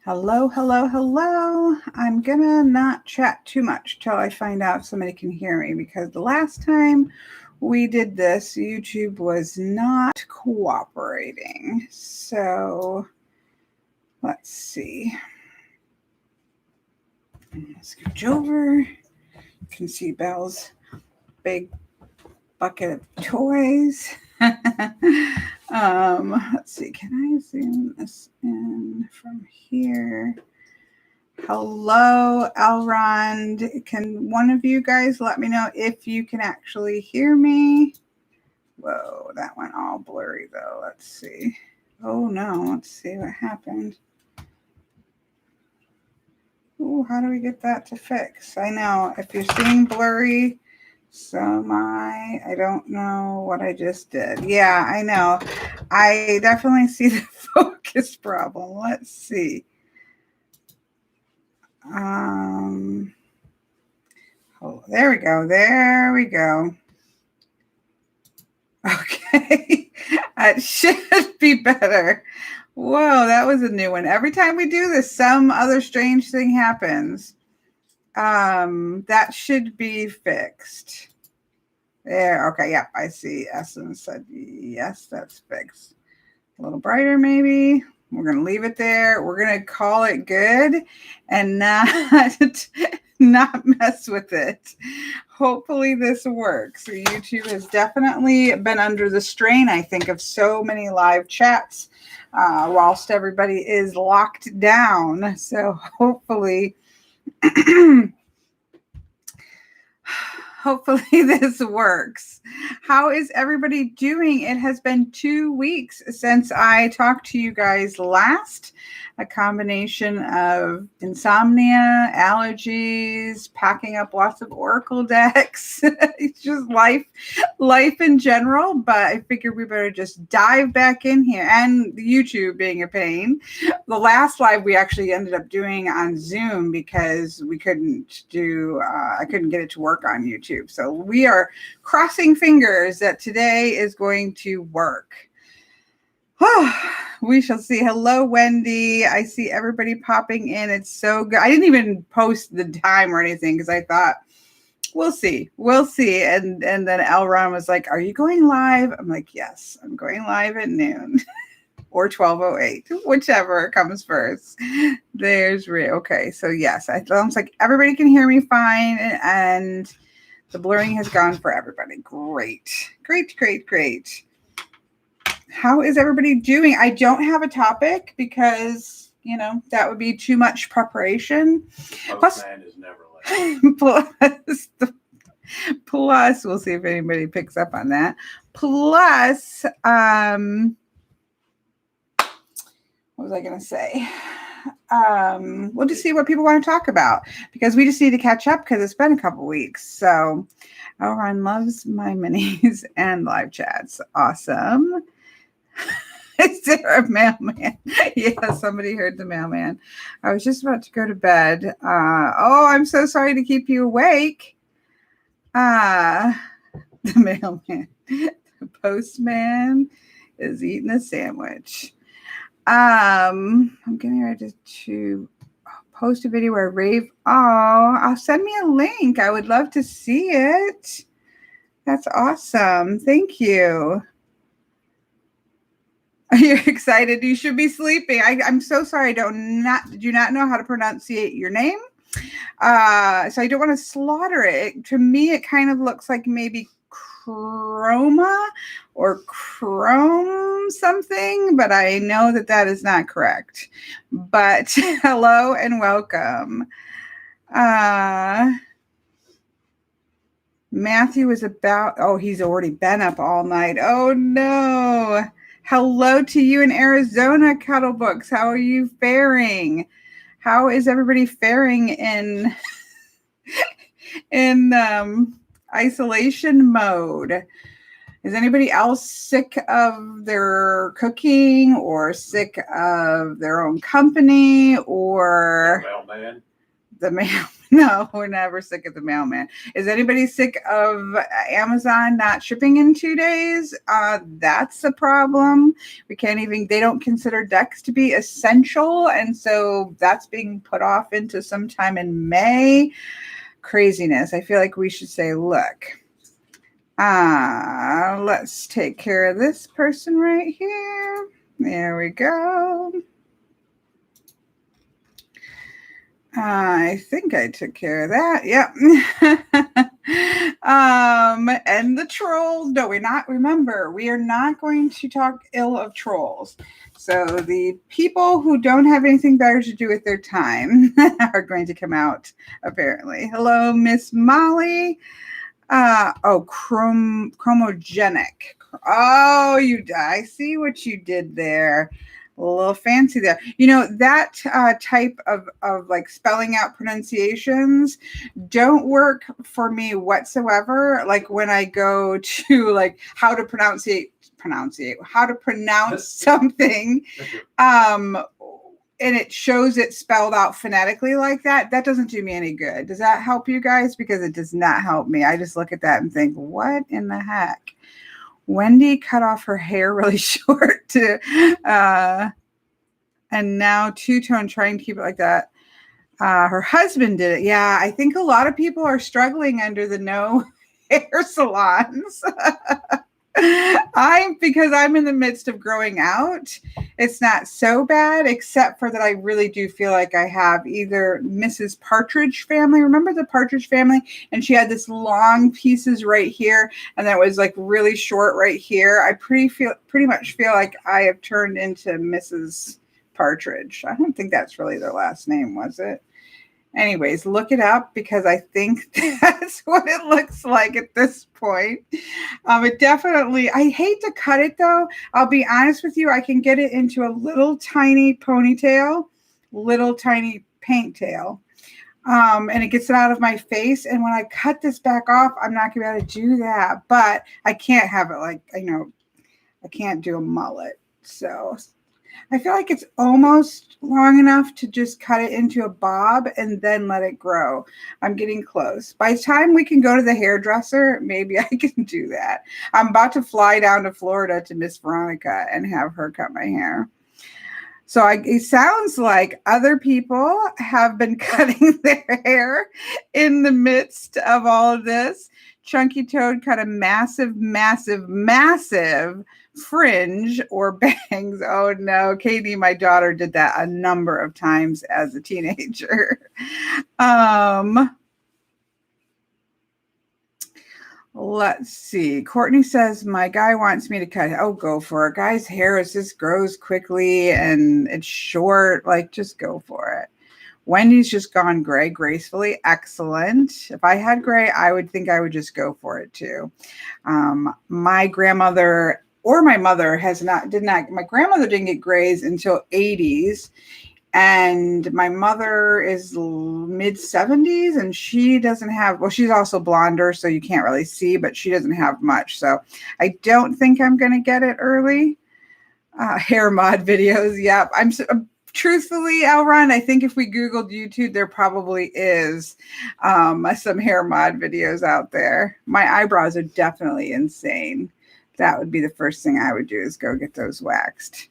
Hello, hello, hello. I'm gonna not chat too much till I find out if somebody can hear me, because the last time we did this, YouTube was not cooperating. So let's see. Scooch over. You can see Belle's big bucket of toys. Let's see, can I zoom this in from here? Hello, Elrond. Can one of you guys let me know if you can actually hear me? Whoa, that went all blurry though. Let's see. Oh no, let's see what happened. Ooh, how do we get that to fix? I know, if you're seeing blurry, so I don't know what I just did. Yeah, I know. I definitely see the focus problem. Let's see. Oh, there we go. There we go. Okay. It should be better. Whoa, that was a new one. Every time we do this, some other strange thing happens. That should be fixed. There. Okay. Yep. I see. Essence said yes, that's fixed. A little brighter, maybe. We're going to leave it there. We're going to call it good and not mess with it. Hopefully this works. So YouTube has definitely been under the strain, I think, of so many live chats whilst everybody is locked down. So hopefully this works. How is everybody doing? It has been 2 weeks since I talked to you guys last. A combination of insomnia, allergies, packing up lots of Oracle decks. It's just life in general. But I figured we better just dive back in here. And YouTube being a pain. The last live we actually ended up doing on Zoom because we couldn't do, I couldn't get it to work on YouTube. So we are crossing fingers that today is going to work. We shall see. Hello, Wendy. I see everybody popping in. It's so good. I didn't even post the time or anything because I thought, we'll see. And then Elron was like, are you going live? I'm like, yes, I'm going live at noon. Or 12:08, whichever comes first. There's Ray. Okay, so yes, it sounds like everybody can hear me fine, and the blurring has gone for everybody. Great. How is everybody doing? I don't have a topic because, that would be too much preparation. Postman is never late. Plus, we'll see if anybody picks up on that. Plus, what was I going to say? We'll just see what people want to talk about because we just need to catch up because it's been a couple weeks. So, Elron loves my minis and live chats. Awesome. Is there a mailman? Yeah, somebody heard the mailman. I was just about to go to bed. I'm so sorry to keep you awake. The mailman. The postman is eating a sandwich. I'm getting ready to post a video where I rave. I'll send me a link. I would love to see it. That's awesome. Thank you. Are you excited? You should be sleeping. I'm so sorry. Do not know how to pronunciate your name. So I don't want to slaughter it. To me, it kind of looks like maybe chroma or chrome something, but I know that is not correct. But hello and welcome. Matthew is he's already been up all night. Oh no. Hello to you in Arizona, Cuddle Books. How are you faring? How is everybody faring in isolation mode? Is anybody else sick of their cooking or sick of their own company or The mail. No, we're never sick of the mailman. Is anybody sick of Amazon not shipping in 2 days? That's a problem. We can't even, they don't consider decks to be essential. And so that's being put off into sometime in May. Craziness. I feel like we should say, look, let's take care of this person right here. There we go. I think I took care of that. Yep. And the trolls. No, we're not. Remember, we are not going to talk ill of trolls. So the people who don't have anything better to do with their time are going to come out, apparently. Hello, Miss Molly. Chromogenic. Oh, I see what you did there. A little fancy there. You know, that type of like spelling out pronunciations don't work for me whatsoever. Like when I go to like how to pronounce something, and it shows it spelled out phonetically like that. That doesn't do me any good. Does that help you guys? Because it does not help me. I just look at that and think, what in the heck? Wendy cut off her hair really short and now two-tone, trying to keep it like that. Her husband did it. Yeah, I think a lot of people are struggling under the no hair salons. Because I'm in the midst of growing out, it's not so bad, except for that I really do feel like I have either Mrs. Partridge family. Remember the Partridge family? And she had this long pieces right here, and that was like really short right here. I pretty much feel like I have turned into Mrs. Partridge. I don't think that's really their last name, was it? Anyways, look it up because I think that's what it looks like at this point. It definitely, I hate to cut it though. I'll be honest with you. I can get it into a little tiny ponytail, little tiny paint tail. And it gets it out of my face. And when I cut this back off, I'm not going to be able to do that. But I can't have it like, I can't do a mullet. So I feel like it's almost long enough to just cut it into a bob and then let it grow. I'm getting close. By the time we can go to the hairdresser, maybe I can do that. I'm about to fly down to Florida to Miss Veronica and have her cut my hair. So it sounds like other people have been cutting their hair in the midst of all of this. Chunky Toad cut a massive, massive, massive fringe or bangs. Oh no, Katie, my daughter, did that a number of times as a teenager. Let's see. Courtney says, my guy wants me to cut. Oh, go for it. Guy's hair just grows quickly and it's short. Like, just go for it. Wendy's just gone gray gracefully. Excellent. If I had gray, I would think I would just go for it too. My grandmother or my mother my grandmother didn't get grays until 80s. And my mother is mid 70s and she doesn't have, well, she's also blonder, so you can't really see, but she doesn't have much. So I don't think I'm going to get it early. Hair mod videos. Yep. Truthfully, Elron, I think if we Googled YouTube, there probably is some hair mod videos out there. My eyebrows are definitely insane. That would be the first thing I would do is go get those waxed.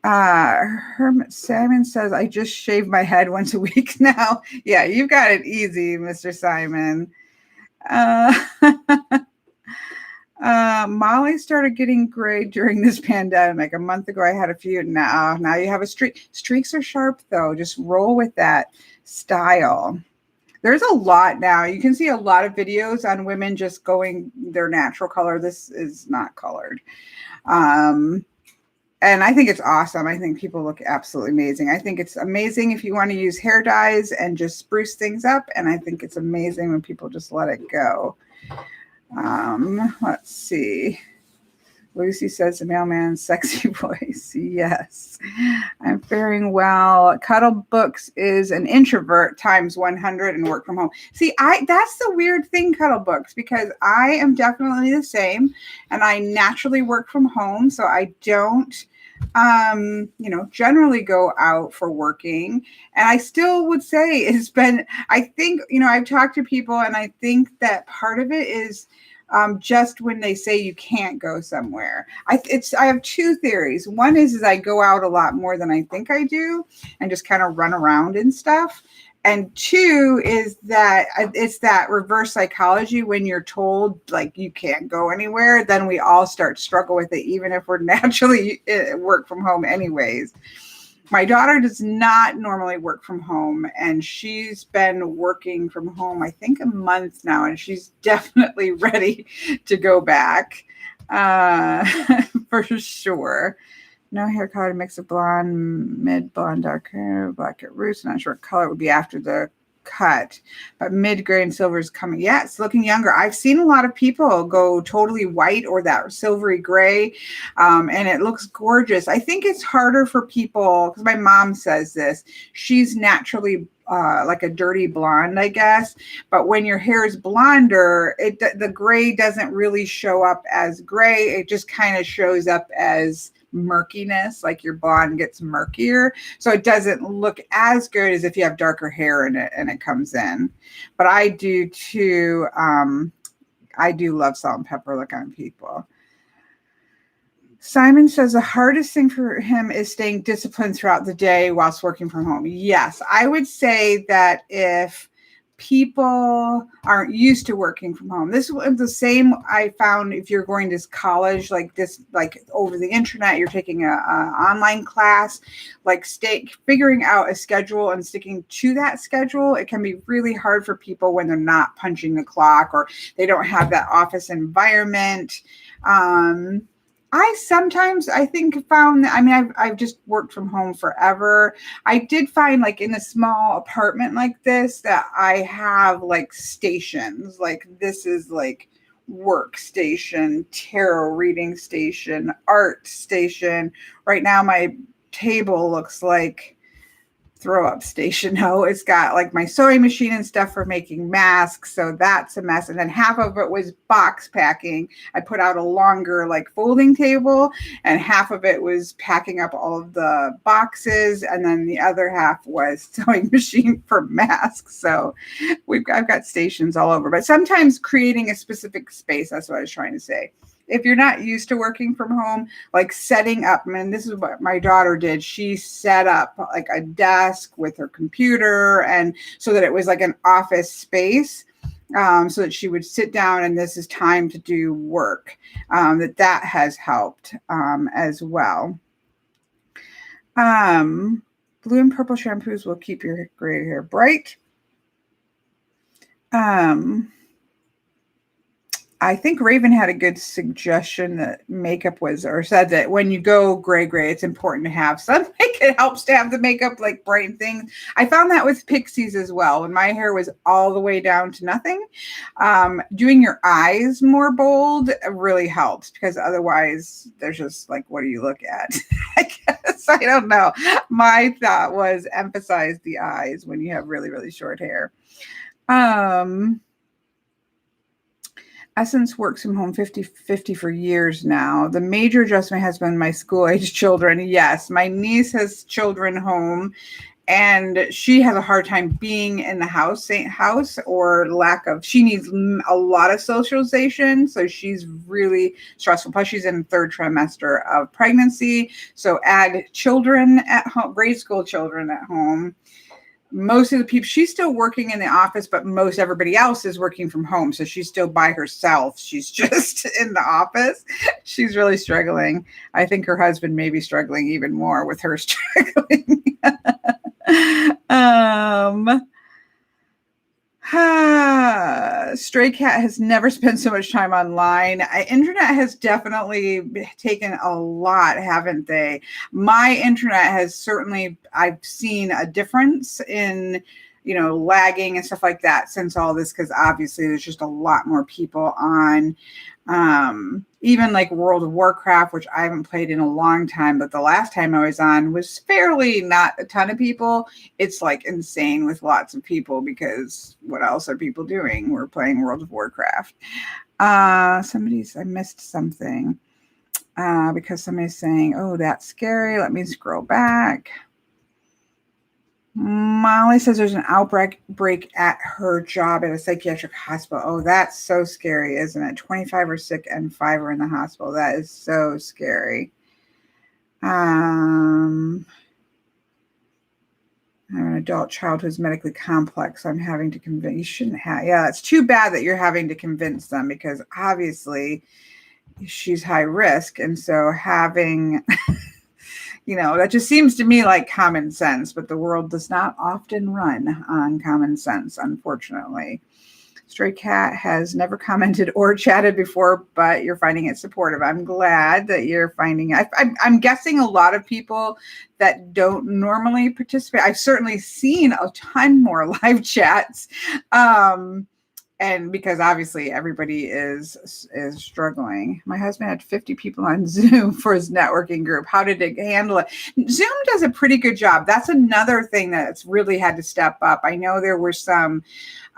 Hermit Simon says, I just shave my head once a week now. Yeah, you've got it easy, Mr. Simon. Molly started getting gray during this pandemic. A month ago, I had a few. Now you have a streak. Streaks are sharp, though. Just roll with that style. There's a lot now. You can see a lot of videos on women just going their natural color. This is not colored. And I think it's awesome. I think people look absolutely amazing. I think it's amazing if you want to use hair dyes and just spruce things up. And I think it's amazing when people just let it go. Let's see. Lucy says the mailman's sexy voice. Yes, I'm faring well. Cuddle Books is an introvert times 100 and work from home. See, that's the weird thing, Cuddle Books, because I am definitely the same and I naturally work from home. So I don't generally go out for working. And I still would say it's been, I think, I've talked to people and I think that part of it is just when they say you can't go somewhere. I have two theories. One is I go out a lot more than I think I do and just kind of run around and stuff. And two is that it's that reverse psychology. When you're told like you can't go anywhere, then we all start to struggle with it, even if we're naturally work from home anyways. My daughter does not normally work from home, and she's been working from home, I think, a month now, and she's definitely ready to go back for sure. No hair color, mix of blonde, mid-blonde, dark hair, black at roots. Not sure what color it would be after the cut, but mid-gray and silver is coming. Yeah, it's looking younger. I've seen a lot of people go totally white or that silvery gray, and it looks gorgeous. I think it's harder for people, because my mom says this. She's naturally like a dirty blonde, I guess. But when your hair is blonder, the gray doesn't really show up as gray. It just kind of shows up as murkiness, like your blonde gets murkier, so it doesn't look as good as if you have darker hair in it and it comes in. But I do too. I do love salt and pepper look on people. Simon says the hardest thing for him is staying disciplined throughout the day whilst working from home. Yes, I would say that if people aren't used to working from home, this is the same I found if you're going to college like this, like over the internet, you're taking a online class, like figuring out a schedule and sticking to that schedule. It can be really hard for people when they're not punching the clock or they don't have that office environment. I think found that, I mean, I've just worked from home forever. I did find like in a small apartment like this that I have like stations, like this is like workstation, tarot reading station, art station. Right now, my table looks like throw up station. No, it's got like my sewing machine and stuff for making masks, so that's a mess. And then half of it was box packing. I put out a longer like folding table, and half of it was packing up all of the boxes, and then the other half was sewing machine for masks. So I've got stations all over. But sometimes creating a specific space, that's what I was trying to say. If you're not used to working from home, like setting up, and this is what my daughter did. She set up like a desk with her computer, and so that it was like an office space, so that she would sit down and this is time to do work. That has helped as well. Blue and purple shampoos will keep your gray hair bright. I think Raven had a good suggestion that makeup was, or said that when you go gray, it's important to have some. It helps to have the makeup like bright things. I found that with pixies as well. When my hair was all the way down to nothing, doing your eyes more bold really helps, because otherwise there's just like, what do you look at? I guess, I don't know. My thought was emphasize the eyes when you have really, really short hair. Essence works from home 50-50 for years now. The major adjustment has been my school-age children. Yes, my niece has children home, and she has a hard time being in the house or lack of, she needs a lot of socialization. So she's really stressful. Plus she's in the third trimester of pregnancy. So add children at home, grade school children at home. Most of the people, she's still working in the office, but most everybody else is working from home. So she's still by herself. She's just in the office. She's really struggling. I think her husband may be struggling even more with her struggling. Stray Cat has never spent so much time online. Internet has definitely taken a lot, haven't they? My internet has certainly, I've seen a difference in, lagging and stuff like that since all this, because obviously there's just a lot more people on. Even like World of Warcraft, which I haven't played in a long time, but the last time I was on was fairly not a ton of people. It's like insane with lots of people, because what else are people doing? We're playing World of Warcraft. I missed something. because somebody's saying, oh, that's scary. Let me scroll back. Molly says there's an outbreak at her job at a psychiatric hospital. Oh, that's so scary, isn't it? 25 are sick and 5 are in the hospital. That is so scary. I have an adult child who's medically complex. I'm having to convince. You shouldn't have. Yeah, it's too bad that you're having to convince them, because obviously she's high risk. And so having, that just seems to me like common sense, but the world does not often run on common sense, unfortunately. Stray Cat has never commented or chatted before, but you're finding it supportive. I'm glad that you're finding it. I'm guessing a lot of people that don't normally participate. I've certainly seen a ton more live chats. And because obviously everybody is struggling. My husband had 50 people on Zoom for his networking group. How did it handle it? Zoom does a pretty good job. That's another thing that's really had to step up. I know there were some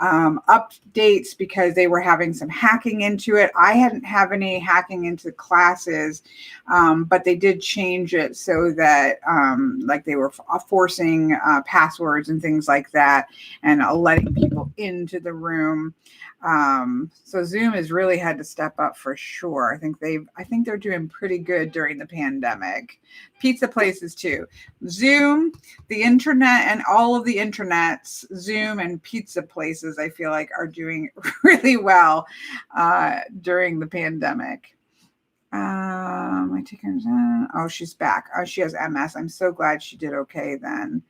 updates because they were having some hacking into it. I hadn't have any hacking into classes, but they did change it so that like they were forcing passwords and things like that, and letting people into the room. So Zoom has really had to step up for sure. I think they're doing pretty good during the pandemic. Pizza places too. Zoom, the internet, and all of the internets, Zoom and pizza places, I feel like are doing really well during the pandemic. My ticker. Oh, she's back. Oh, she has MS. I'm so glad she did okay then.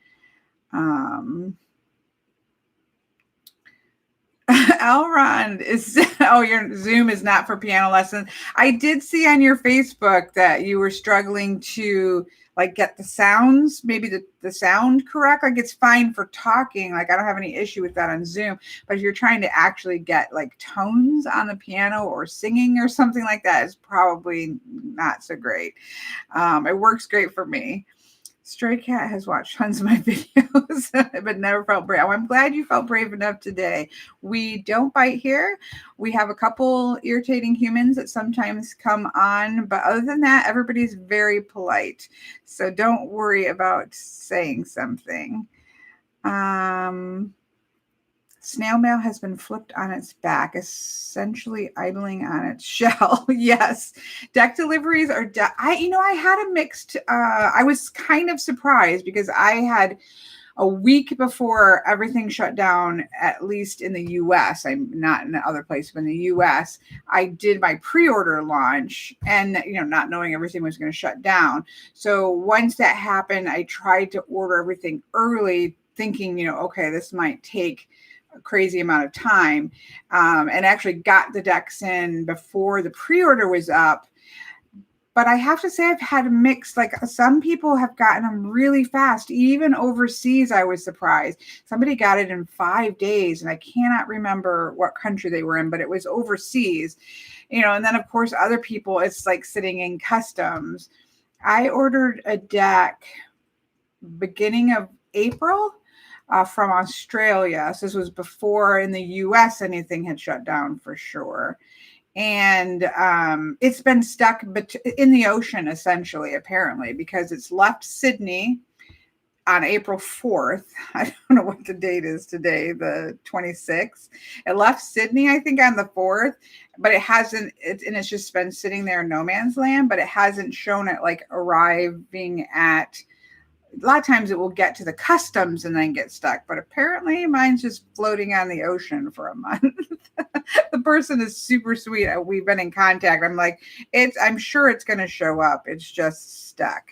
Elrond is, your Zoom is not for piano lessons. I did see on your Facebook that you were struggling to get the sounds, maybe the sound correct. Like, it's fine for talking. Like, I don't have any issue with that on Zoom, but if you're trying to actually get tones on the piano or singing or something like that, is probably not so great. It works great for me. Stray Cat has watched tons of my videos, but never felt brave. I'm glad you felt brave enough today. We don't bite here. We have a couple irritating humans that sometimes come on, but other than that, everybody's very polite. So don't worry about saying something. Snail mail has been flipped on its back, essentially idling on its shell. Yes. Deck deliveries are, I had a mixed, I was kind of surprised because I had a week before everything shut down, at least in the US. I'm not in other places, but in the US, I did my pre-order launch and, not knowing everything was going to shut down. So once that happened, I tried to order everything early, thinking, okay, this might take crazy amount of time, and actually got the decks in before the pre-order was up. But I have to say, I've had mixed, some people have gotten them really fast. Even overseas, I was surprised. Somebody got it in 5 days, and I cannot remember what country they were in, but it was overseas, and then of course, other people, it's sitting in customs. I ordered a deck beginning of April, from Australia. So this was before in the US anything had shut down for sure. And it's been stuck in the ocean, essentially, apparently, because it's left Sydney on April 4th. I don't know what the date is today, the 26th. It left Sydney, I think, on the 4th, but it hasn't, and it's just been sitting there in no man's land, but it hasn't shown it arriving at. A lot of times it will get to the customs and then get stuck, but apparently mine's just floating on the ocean for a month. The person is super sweet. We've been in contact. I'm like, I'm sure it's going to show up. It's just stuck.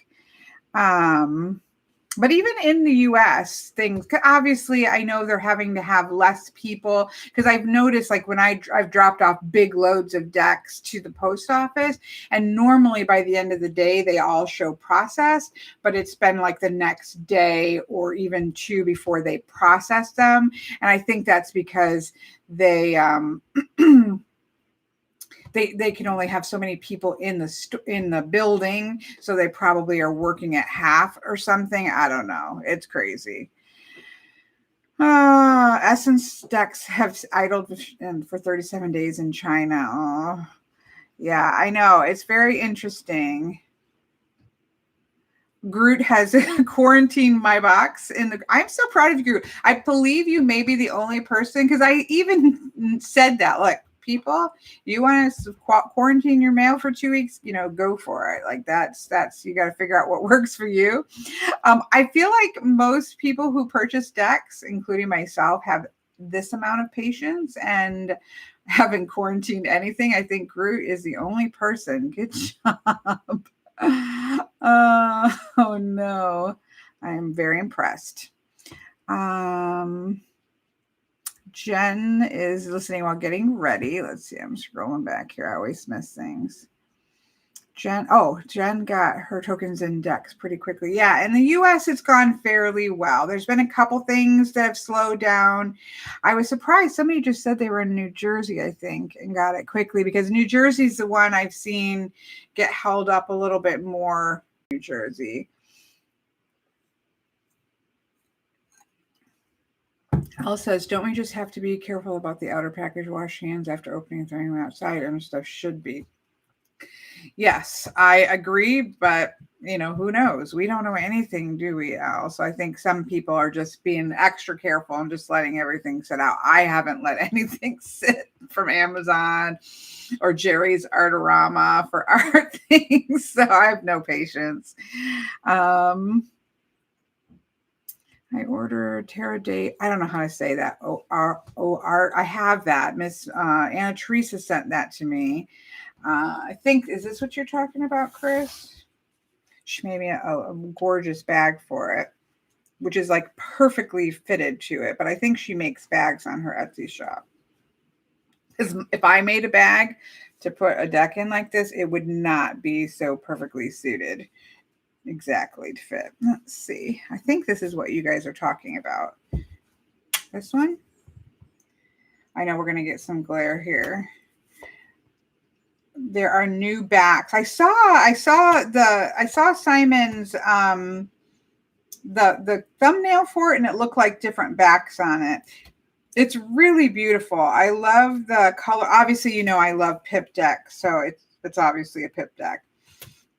But even in the US, things, obviously, I know they're having to have less people, because I've noticed when I've dropped off big loads of decks to the post office, and normally by the end of the day, they all show processed, but it's been the next day or even two before they process them. And I think that's because they, they can only have so many people in the building, so they probably are working at half or something. I don't know. It's crazy. Essence decks have idled for 37 days in China. Oh, Yeah, I know. It's very interesting. Groot has quarantined my box I'm so proud of you, Groot. I believe you may be the only person, because I even said that, like, people, you want to quarantine your mail for 2 weeks, go for it. Like, that's you got to figure out what works for you. I feel like most people who purchase decks, including myself, have this amount of patience and haven't quarantined anything. I think Groot is the only person. Good job. Oh no, I am very impressed. Jen is listening while getting ready. Let's see, I'm scrolling back here. I always miss things. Jen got her tokens in decks pretty quickly. Yeah, in the US, it's gone fairly well. There's been a couple things that have slowed down. I was surprised. Somebody just said they were in New Jersey, I think, and got it quickly, because New Jersey's the one I've seen get held up a little bit more. New Jersey. Al says, don't we just have to be careful about the outer package? Wash hands after opening and throwing them outside, and stuff should be. Yes, I agree, but who knows? We don't know anything, do we, Al? So I think some people are just being extra careful and just letting everything sit out. I haven't let anything sit from Amazon or Jerry's Artorama for art things, so I have no patience. I ordered Terra Date. I don't know how to say that. O-R-O-R. I have that. Miss Anna Teresa sent that to me. I think, is this what you're talking about, Chris? She made me a gorgeous bag for it, which is like perfectly fitted to it. But I think she makes bags on her Etsy shop. Because if I made a bag to put a deck in like this, it would not be so perfectly suited exactly to fit. Let's see. I think this is what you guys are talking about. This one? I know we're going to get some glare here. There are new backs. I saw Simon's the thumbnail for it, and it looked like different backs on it. It's really beautiful. I love the color. Obviously, I love pip decks, so it's obviously a pip deck.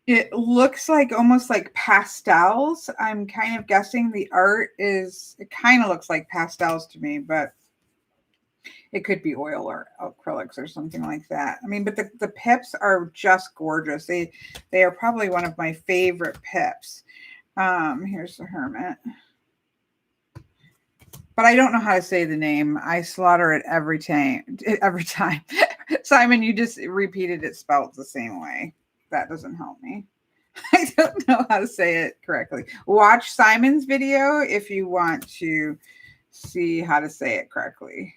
It looks like almost like pastels. I'm kind of guessing the art is, it kind of looks like pastels to me, but it could be oil or acrylics or something like that. I mean, but the pips are just gorgeous. They are probably one of my favorite pips. Here's the Hermit. But I don't know how to say the name. I slaughter it every time. Simon, you just repeated it spelled the same way. That doesn't help me. I don't know how to say it correctly. Watch Simon's video if you want to see how to say it correctly.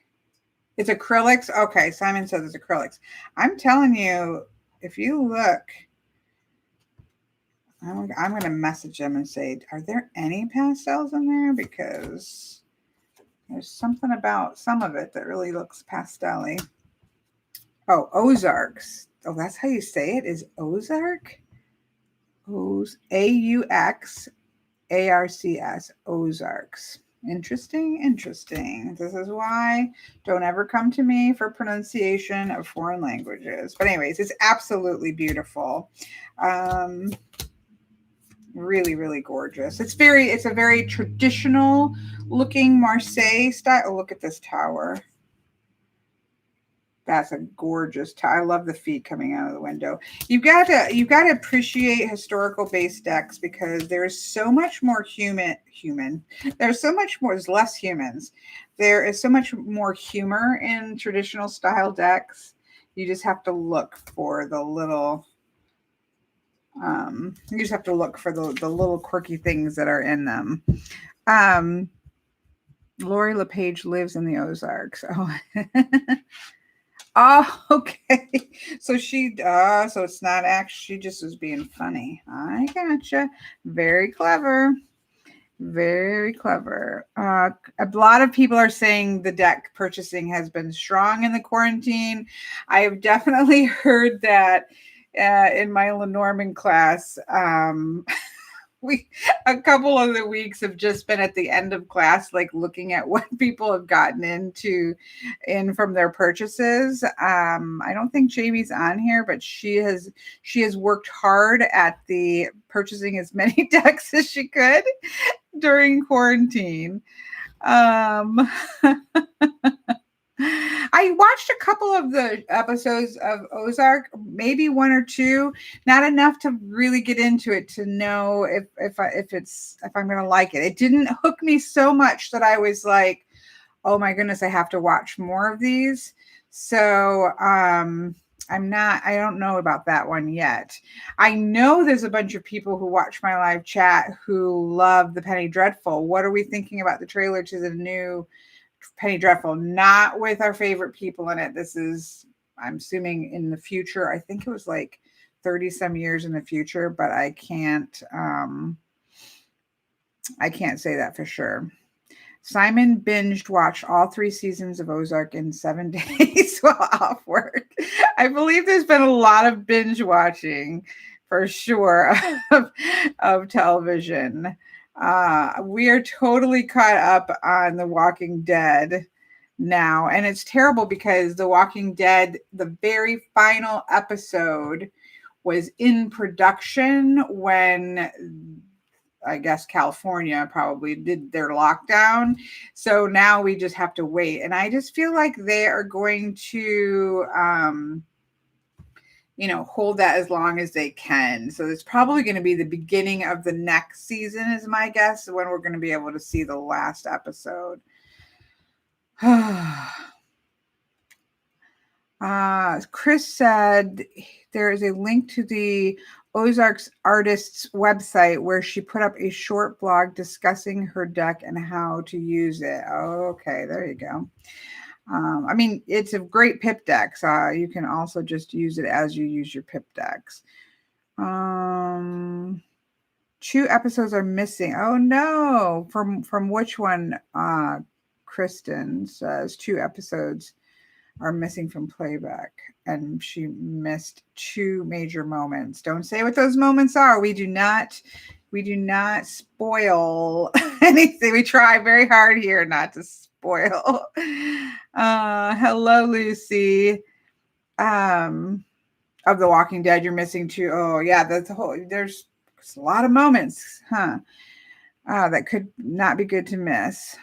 It's acrylics. Okay, Simon says it's acrylics. I'm telling you, if you look, I'm going to message them and say, are there any pastels in there? Because there's something about some of it that really looks pastel-y. Oh, Ozarks. Oh, that's how you say it, is Ozark? A-U-X-A-R-C-S. Ozarks. Interesting. This is why don't ever come to me for pronunciation of foreign languages. But anyways, it's absolutely beautiful. Really, really gorgeous. It's a very traditional looking Marseille style. Oh, look at this tower. That's a gorgeous tower. I love the feet coming out of the window. You've got to appreciate historical base decks, because there's so much more human. There's less humans. There is so much more humor in traditional style decks. You just have to look for the little little quirky things that are in them. Lori LePage lives in the Ozarks. Oh. Oh, okay. So so it's not actually, she just was being funny. I gotcha. Very clever. Very clever. A lot of people are saying the deck purchasing has been strong in the quarantine. I have definitely heard that in my Lenormand class. a couple of the weeks have just been at the end of class, like looking at what people have gotten in from their purchases. I don't think Jamie's on here, but she has worked hard at the purchasing as many decks as she could during quarantine. I watched a couple of the episodes of Ozark, maybe one or two, not enough to really get into it to know if I'm going to like it. It didn't hook me so much that I was like, oh my goodness, I have to watch more of these. So I don't know about that one yet. I know there's a bunch of people who watch my live chat who love the Penny Dreadful. What are we thinking about the trailer to the new Penny Dreadful? Not with our favorite people in it. This is, I'm assuming, in the future. I think it was like 30 some years in the future, but I can't say that for sure. Simon watched all 3 seasons of Ozark in 7 days while off work. I believe there's been a lot of binge watching for sure of television. We are totally caught up on The Walking Dead now. And it's terrible because The Walking Dead, the very final episode, was in production when I guess California probably did their lockdown. So now we just have to wait. And I just feel like they are going to hold that as long as they can. So it's probably going to be the beginning of the next season is my guess, when we're going to be able to see the last episode. Chris said there is a link to the Ozark's artist's website where she put up a short blog discussing her deck and how to use it. Oh, okay, there you go. I mean, it's a great pip deck. So you can also just use it as you use your pip decks. 2 episodes are missing. Oh no! From which one? Kristen says 2 episodes are missing from playback, and she missed 2 major moments. Don't say what those moments are. We do not spoil anything. We try very hard here not to spoil. Hello, Lucy. Of The Walking Dead, you're missing 2. Oh yeah, there's a lot of moments, huh? That could not be good to miss.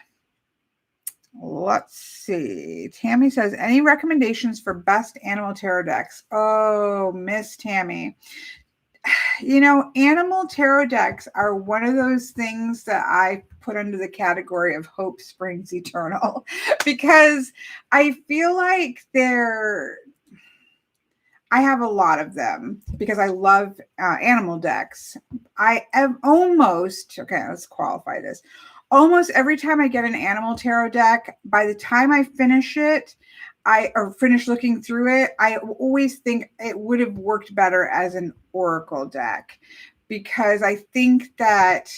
Let's see. Tammy says, any recommendations for best animal tarot decks? Oh, Miss Tammy. Animal tarot decks are one of those things that I put under the category of hope springs eternal, because I feel like I have a lot of them because I love animal decks. I am let's qualify this. Almost every time I get an animal tarot deck, by the time I finish it, finish looking through it, I always think it would have worked better as an oracle deck, because I think that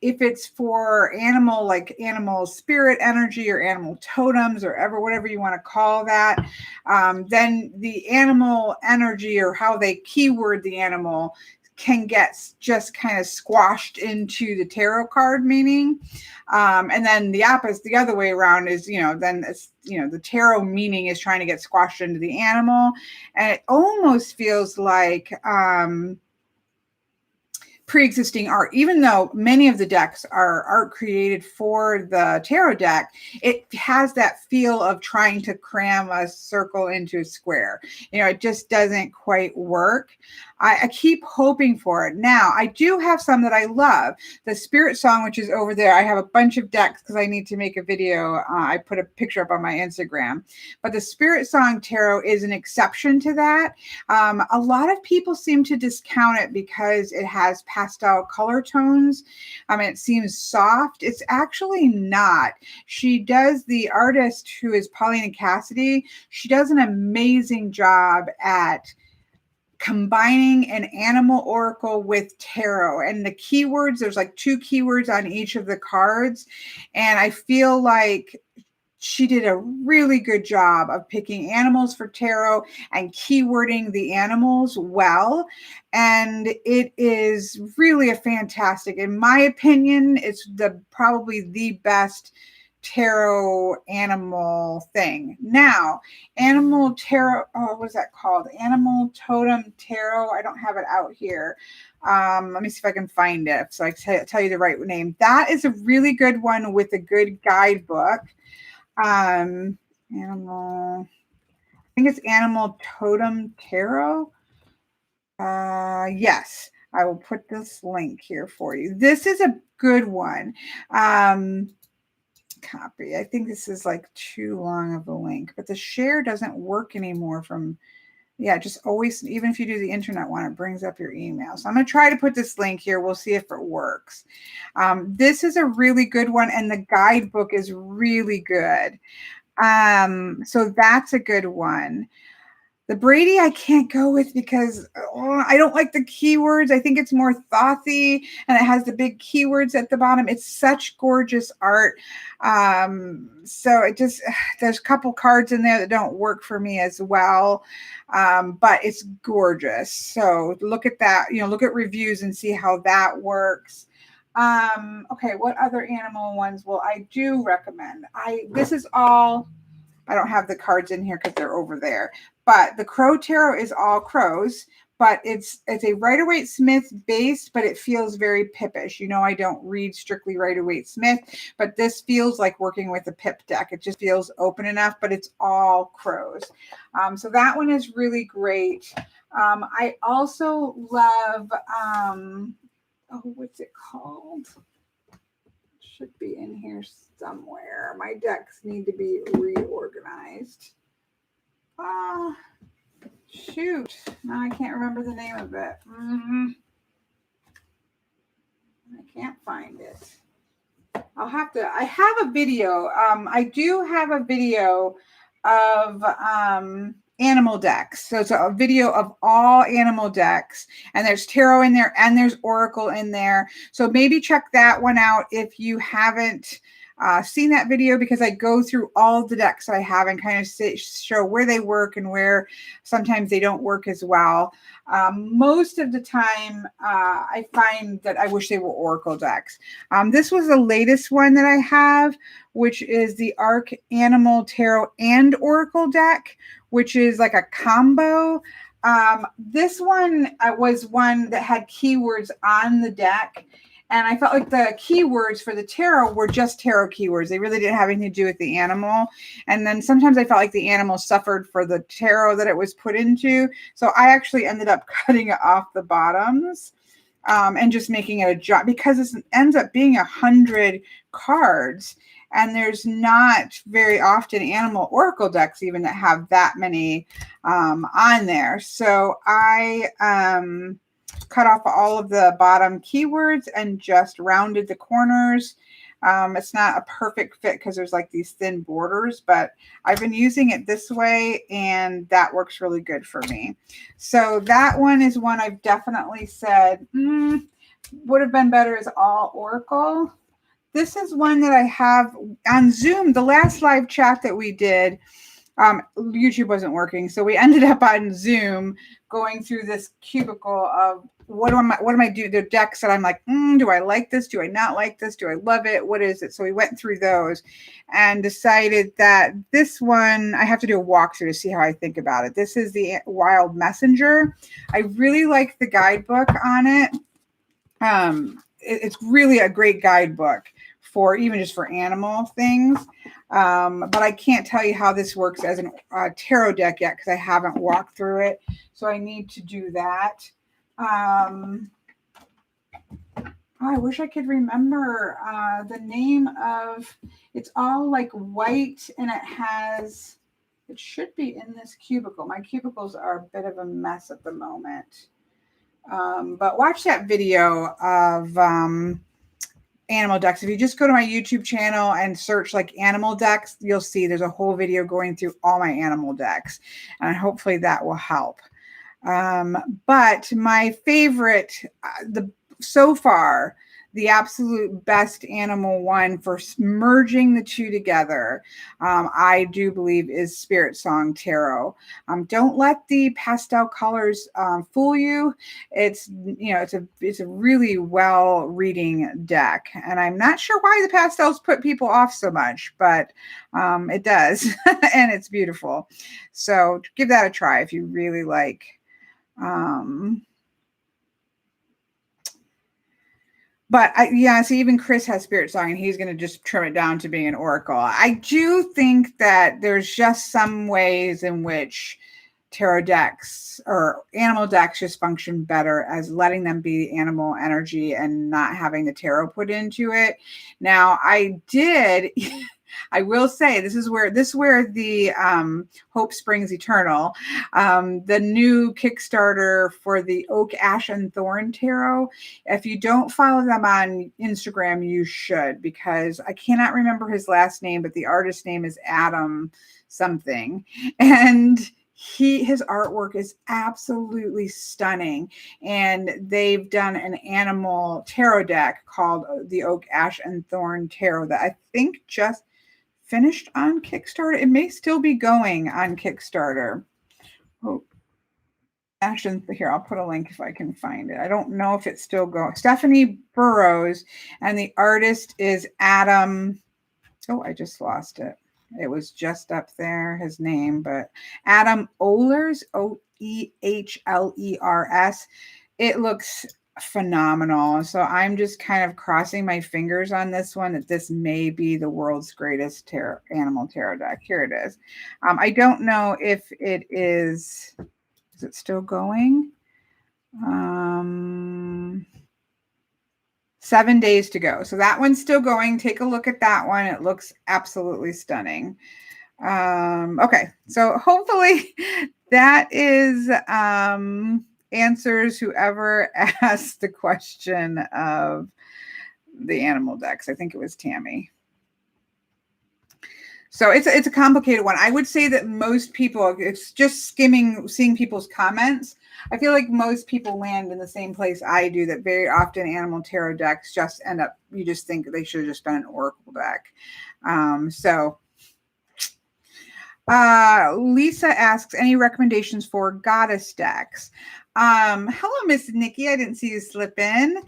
if it's for animal spirit energy or animal totems or whatever you want to call that, then the animal energy or how they keyword the animal can get just kind of squashed into the tarot card meaning. And then the opposite, the other way around is, then it's, the tarot meaning is trying to get squashed into the animal. And it almost feels like, pre-existing art, even though many of the decks are art created for the tarot deck, it has that feel of trying to cram a circle into a square. It just doesn't quite work. I keep hoping for it. Now, I do have some that I love. The Spirit Song, which is over there, I have a bunch of decks because I need to make a video. I put a picture up on my Instagram. But the Spirit Song Tarot is an exception to that. A lot of people seem to discount it because it has pastel color tones. It seems soft. It's actually not. The artist who is Paulina Cassidy, she does an amazing job at combining an animal oracle with tarot, and the keywords, there's like 2 keywords on each of the cards. And I feel like she did a really good job of picking animals for tarot and keywording the animals well. And it is really a fantastic, in my opinion, it's probably the best tarot animal thing. Now, animal tarot, what is that called? Animal Totem Tarot. I don't have it out here. Let me see if I can find it so I can tell you the right name. That is a really good one with a good guidebook. Animal, I think it's Animal Totem Tarot. Yes, I will put this link here for you. This is a good one. Copy. I think this is like too long of a link, but the share doesn't work anymore from, yeah, just always, even if you do the internet one, it brings up your email. So I'm going to try to put this link here. We'll see if it works. This is a really good one, and the guidebook is really good. So that's a good one. The Brady I can't go with because I don't like the keywords. I think it's more thothy, and it has the big keywords at the bottom. It's such gorgeous art. So it just, there's a couple cards in there that don't work for me as well. But it's gorgeous. So look at that, look at reviews and see how that works. Okay, what other animal ones will I do recommend? This is all, I don't have the cards in here because they're over there. But the Crow Tarot is all crows, but it's a Rider-Waite-Smith base, but it feels very pippish. I don't read strictly Rider-Waite-Smith, but this feels like working with a pip deck. It just feels open enough, but it's all crows. So that one is really great. I also love, what's it called? Should be in here somewhere. My decks need to be reorganized. Shoot. Now I can't remember the name of it. I can't find it. I have a video. I do have a video of animal decks. So it's a video of all animal decks, and there's tarot in there and there's oracle in there. So maybe check that one out if you haven't seen that video, because I go through all the decks that I have and kind of show where they work and where sometimes they don't work as well. Most of the time, I find that I wish they were oracle decks. This was the latest one that I have, which is the Arc Animal Tarot and Oracle deck, which is like a combo. This one was one that had keywords on the deck. And I felt like the keywords for the tarot were just tarot keywords. They really didn't have anything to do with the animal. And then sometimes I felt like the animal suffered for the tarot that it was put into. So I actually ended up cutting it off the bottoms and just making it a job, because it ends up being 100 cards. And there's not very often animal oracle decks even that have that many on there. So I cut off all of the bottom keywords and just rounded the corners. It's not a perfect fit because there's like these thin borders, but I've been using it this way and that works really good for me. So that one is one I've definitely said would have been better as all oracle. This is one that I have on Zoom. The last live chat that we did, YouTube wasn't working, so we ended up on Zoom going through this cubicle of what am I doing? The decks that I'm like, do I like this? Do I not like this? Do I love it? What is it? So we went through those and decided that this one, I have to do a walkthrough to see how I think about it. This is the Wild Messenger. I really like the guidebook on it. It's really a great guidebook for even just for animal things. But I can't tell you how this works as a tarot deck yet because I haven't walked through it. So I need to do that. I wish I could remember the name of, it's all like white and it should be in this cubicle. My cubicles are a bit of a mess at the moment. But watch that video of animal decks. If you just go to my YouTube channel and search like animal decks, you'll see there's a whole video going through all my animal decks, and hopefully that will help. But my favorite, so far, the absolute best animal one for merging the two together, I do believe, is Spirit Song Tarot. Don't let the pastel colors fool you. It's it's a really well reading deck, and I'm not sure why the pastels put people off so much, but it does, and it's beautiful. So give that a try if you really like. But so even Chris has Spirit Song, and he's going to just trim it down to being an oracle. I do think that there's just some ways in which tarot decks or animal decks just function better as letting them be animal energy and not having the tarot put into it. Now, I will say this is where the Hope Springs Eternal, the new Kickstarter for the Oak, Ash, and Thorn Tarot. If you don't follow them on Instagram, you should, because I cannot remember his last name, but the artist name is Adam something, and his artwork is absolutely stunning, and they've done an animal tarot deck called the Oak, Ash, and Thorn Tarot that I think just finished on Kickstarter. It may still be going on Kickstarter. Oh, Ashton, here, I'll put a link if I can find it. I don't know if it's still going. Stephanie Burrows, and the artist is Adam. Oh, I just lost it. It was just up there, his name, but Adam Oehlers, Oehlers. It looks phenomenal. So I'm just kind of crossing my fingers on this one, that this may be the world's greatest animal tarot deck. Here it is. I don't know if it is it still going? 7 days to go. So that one's still going. Take a look at that one. It looks absolutely stunning. Okay. So hopefully that is, answers whoever asked the question of the animal decks. I think it was Tammy. So it's a complicated one. I would say that most people, it's just seeing people's comments. I feel like most people land in the same place I do, that very often animal tarot decks just end up, you just think they should have just been an oracle deck. Lisa asks, any recommendations for goddess decks? Hello, Miss Nikki. I didn't see you slip in.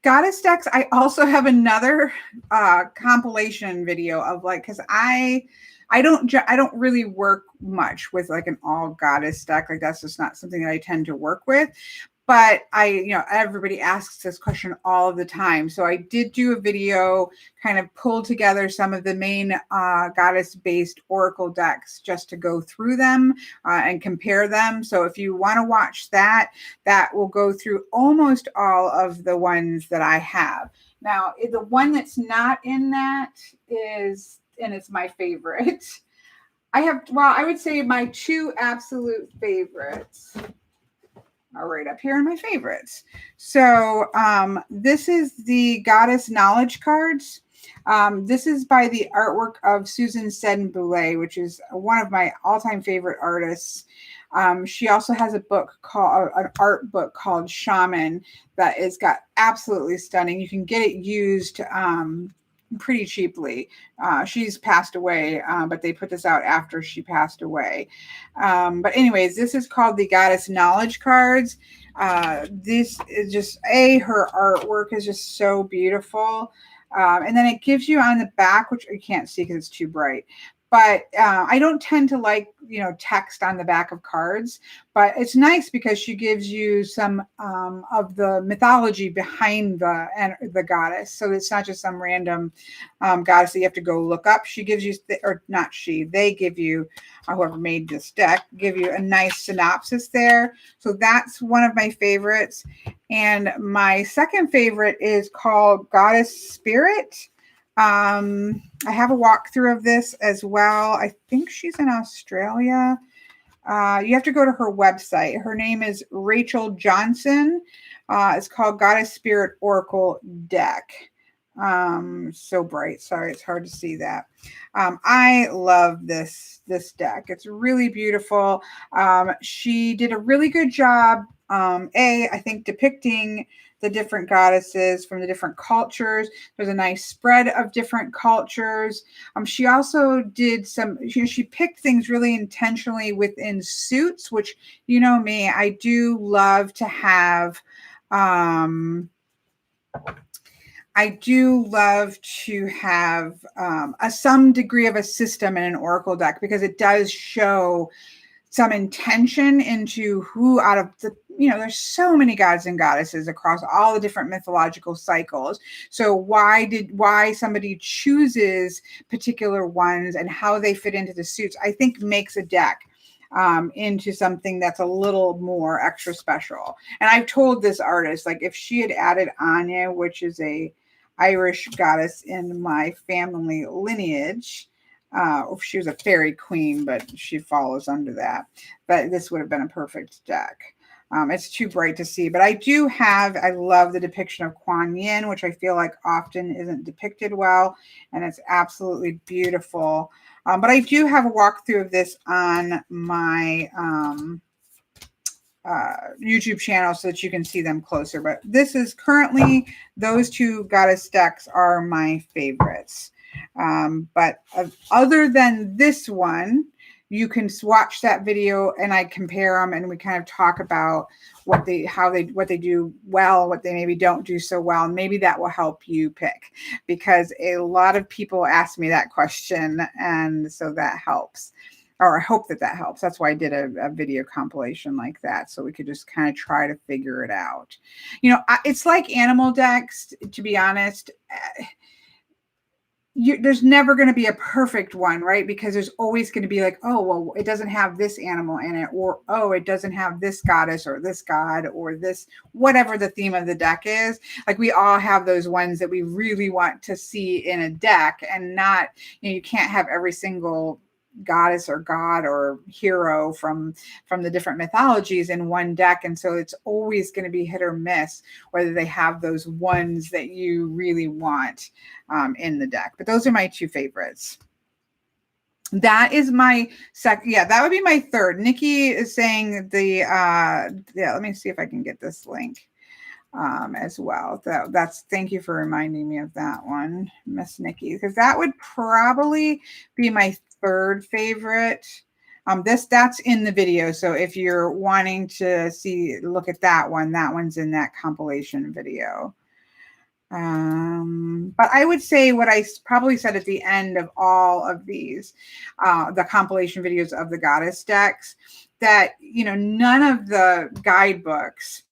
Goddess decks. I also have another compilation video of, like, because I don't really work much with like an all goddess deck. Like, that's just not something that I tend to work with. But everybody asks this question all the time. So I did do a video, kind of pull together some of the main goddess-based oracle decks just to go through them and compare them. So if you want to watch that, that will go through almost all of the ones that I have. Now, the one that's not in that is, and it's my favorite. I would say my two absolute favorites are right up here in my favorites. So this is the Goddess Knowledge cards. This is by the artwork of Susan Seddon-Boulay, which is one of my all-time favorite artists. She also has a book called, an art book called Shaman, that is got absolutely stunning. You can get it used pretty cheaply. She's passed away, but they put this out after she passed away. But anyways, this is called the Goddess Knowledge cards. This is just, her artwork is just so beautiful. And then it gives you on the back, which you can't see because it's too bright, but I don't tend to like, text on the back of cards, but it's nice because she gives you some of the mythology behind the goddess. So it's not just some random goddess that you have to go look up. She gives you, they give you, whoever made this deck, give you a nice synopsis there. So that's one of my favorites. And my second favorite is called Goddess Spirit. I have a walkthrough of this as well. I think she's in Australia. You have to go to her website. Her name is Rachel Johnson. It's called Goddess Spirit Oracle Deck. So bright. Sorry, it's hard to see that. I love this deck. It's really beautiful. She did a really good job I think depicting the different goddesses from the different cultures. There's a nice spread of different cultures. She also did she picked things really intentionally within suits, which, you know me, I do love to have, some degree of a system in an oracle deck, because it does show some intention into who out of the, there's so many gods and goddesses across all the different mythological cycles. So why somebody chooses particular ones and how they fit into the suits, I think makes a deck into something that's a little more extra special. And I've told this artist, like, if she had added Anya, which is a Irish goddess in my family lineage, she was a fairy queen, but she follows under that. But this would have been a perfect deck. It's too bright to see, but I love the depiction of Kuan Yin, which I feel like often isn't depicted well, and it's absolutely beautiful. But I do have a walkthrough of this on my YouTube channel so that you can see them closer. But this is currently, those two goddess decks are my favorites. But other than this one, you can watch that video and I compare them and we kind of talk about what they do well, what they maybe don't do so well. And maybe that will help you pick, because a lot of people ask me that question. And so that helps, or I hope that helps. That's why I did a video compilation like that, so we could just kind of try to figure it out. It's like animal decks, to be honest. There's never going to be a perfect one, right? Because there's always going to be like, oh, well, it doesn't have this animal in it, or, oh, it doesn't have this goddess or this god or this, whatever the theme of the deck is. Like, we all have those ones that we really want to see in a deck, and not, you can't have every single goddess or god or hero from the different mythologies in one deck. And so it's always going to be hit or miss whether they have those ones that you really want in the deck. But those are my two favorites. That is my second. Yeah, that would be my third. Nikki is saying let me see if I can get this link as well. Thank you for reminding me of that one, Miss Nikki, because that would probably be my third favorite. That's in the video. So if you're wanting to look at that one's in that compilation video. But I would say what I probably said at the end of all of these, the compilation videos of the goddess decks, that, none of the guidebooks,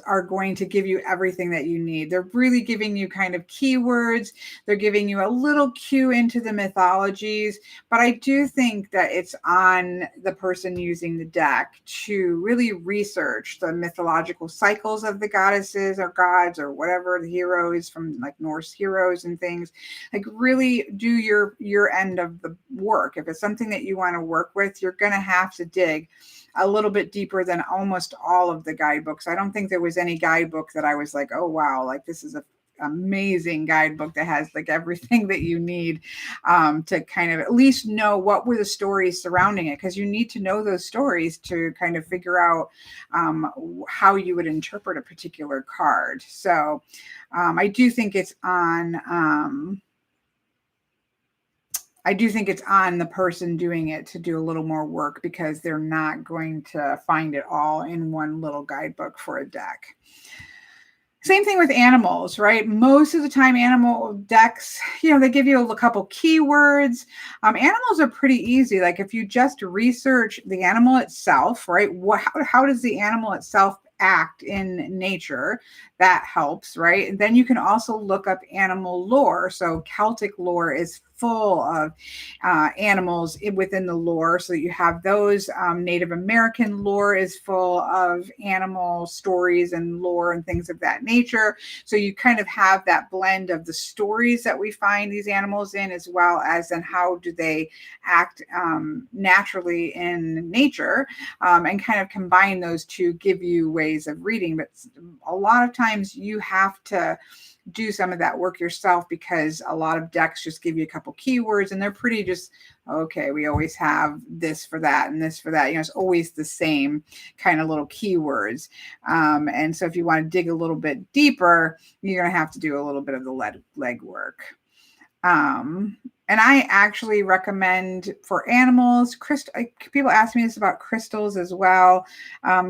are going to give you everything that you need. They're really giving you kind of keywords. They're giving you a little cue into the mythologies. But I do think that it's on the person using the deck to really research the mythological cycles of the goddesses or gods or whatever the heroes from, like, Norse heroes and things. Like, really do your end of the work. If it's something that you want to work with, you're going to have to dig a little bit deeper than almost all of the guidebooks. I don't think there was any guidebook that I was like, oh, wow, like, this is an amazing guidebook that has, like, everything that you need to kind of at least know what were the stories surrounding it, because you need to know those stories to kind of figure out how you would interpret a particular card. So I do think it's on the person doing it to do a little more work, because they're not going to find it all in one little guidebook for a deck. Same thing with animals, right? Most of the time, animal decks, they give you a couple keywords. Animals are pretty easy. Like, if you just research the animal itself, right? How does the animal itself act in nature? That helps, right? And then you can also look up animal lore. So Celtic lore is full of animals within the lore. So you have those. Native American lore is full of animal stories and lore and things of that nature. So you kind of have that blend of the stories that we find these animals in, as well as in how do they act naturally in nature, and kind of combine those to give you ways of reading, but a lot of times you have to do some of that work yourself because a lot of decks just give you a couple keywords and they're pretty just, okay, we always have this for that and this for that. You know, it's always the same kind of little keywords. And so if you want to dig a little bit deeper, you're going to have to do a little bit of the legwork. And I actually recommend for animals, people ask me this about crystals as well.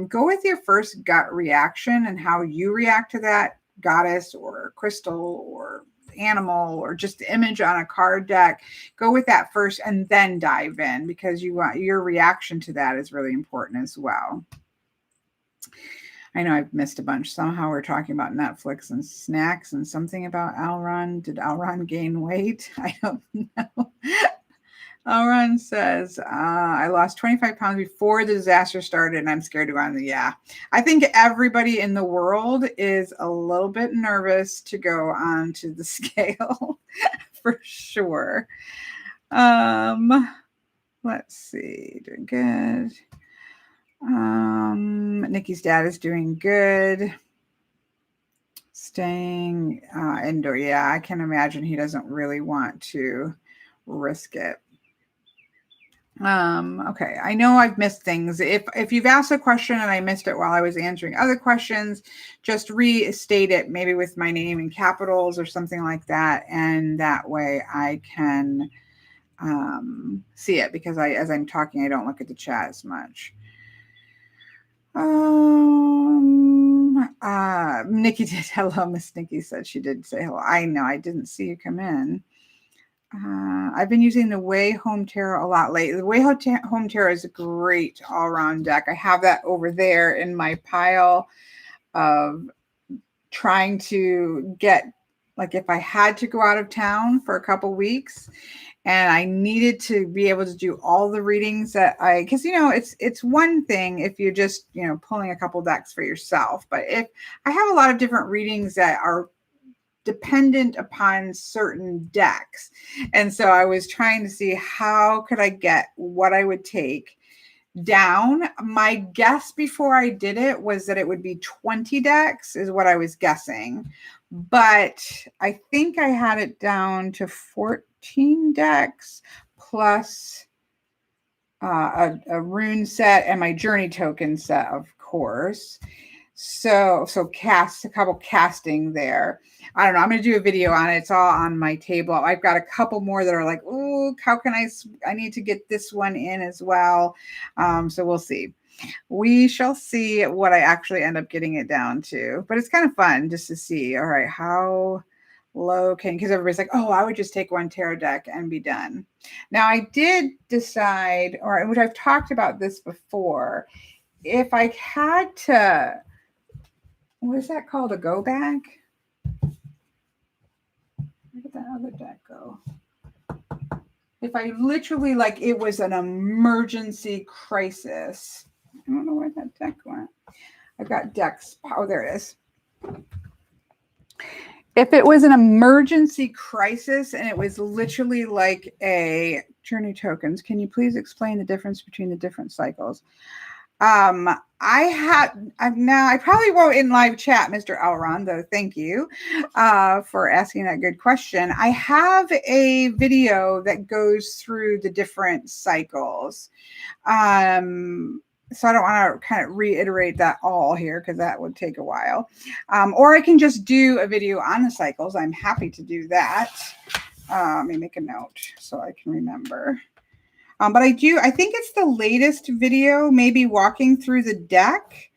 Go with your first gut reaction and how you react to that goddess or crystal or animal or just the image on a card deck. Go with that first and then dive in, because your reaction to that is really important as well. I know I've missed a bunch. Somehow we're talking about Netflix and snacks and something about Alron. Did Alron gain weight? I don't know. Alron says, I lost 25 pounds before the disaster started and I'm scared to go on the, yeah. I think everybody in the world is a little bit nervous to go onto the scale for sure. Let's see, doing good. Nikki's dad is doing good. Staying indoor. Yeah, I can imagine he doesn't really want to risk it. Okay, I know I've missed things. If you've asked a question and I missed it while I was answering other questions, just restate it, maybe with my name in capitals or something like that, and that way I can see it, because as I'm talking, I don't look at the chat as much. Nikki did. Hello, Miss Nikki said she did say hello. I know I didn't see you come in. I've been using the Way Home Tarot a lot lately. The Way Home Tarot is a great all-around deck. I have that over there in my pile of trying to get, like, if I had to go out of town for a couple weeks and I needed to be able to do all the readings that because, you know, it's one thing if you're just, you know, pulling a couple decks for yourself. But if I have a lot of different readings that are dependent upon certain decks. And so I was trying to see how could I get what I would take down. My guess before I did it was that it would be 20 decks is what I was guessing. But I think I had it down to 14 decks plus a rune set and my journey token set, of course. So cast a couple casting there. I don't know. I'm going to do a video on it. It's all on my table. I've got a couple more that are like, oh, how can I need to get this one in as well. So we'll see. We shall see what I actually end up getting it down to. But it's kind of fun just to see, all right, how low because everybody's like, oh, I would just take one tarot deck and be done. Now, I did decide, which I've talked about this before, if I had to, what is that called? A go bag? Where did that other deck go? If I literally, like, it was an emergency crisis. I don't know where that deck went. I've got decks. Oh, there it is. If it was an emergency crisis and it was literally like a journey tokens, can you please explain the difference between the different cycles? I probably won't in live chat, Mr. Alron, though. Thank you for asking that good question. I have a video that goes through the different cycles. So I don't want to kind of reiterate that all here because that would take a while. Or I can just do a video on the cycles. I'm happy to do that. Let me make a note so I can remember. But I think it's the latest video, maybe walking through the deck.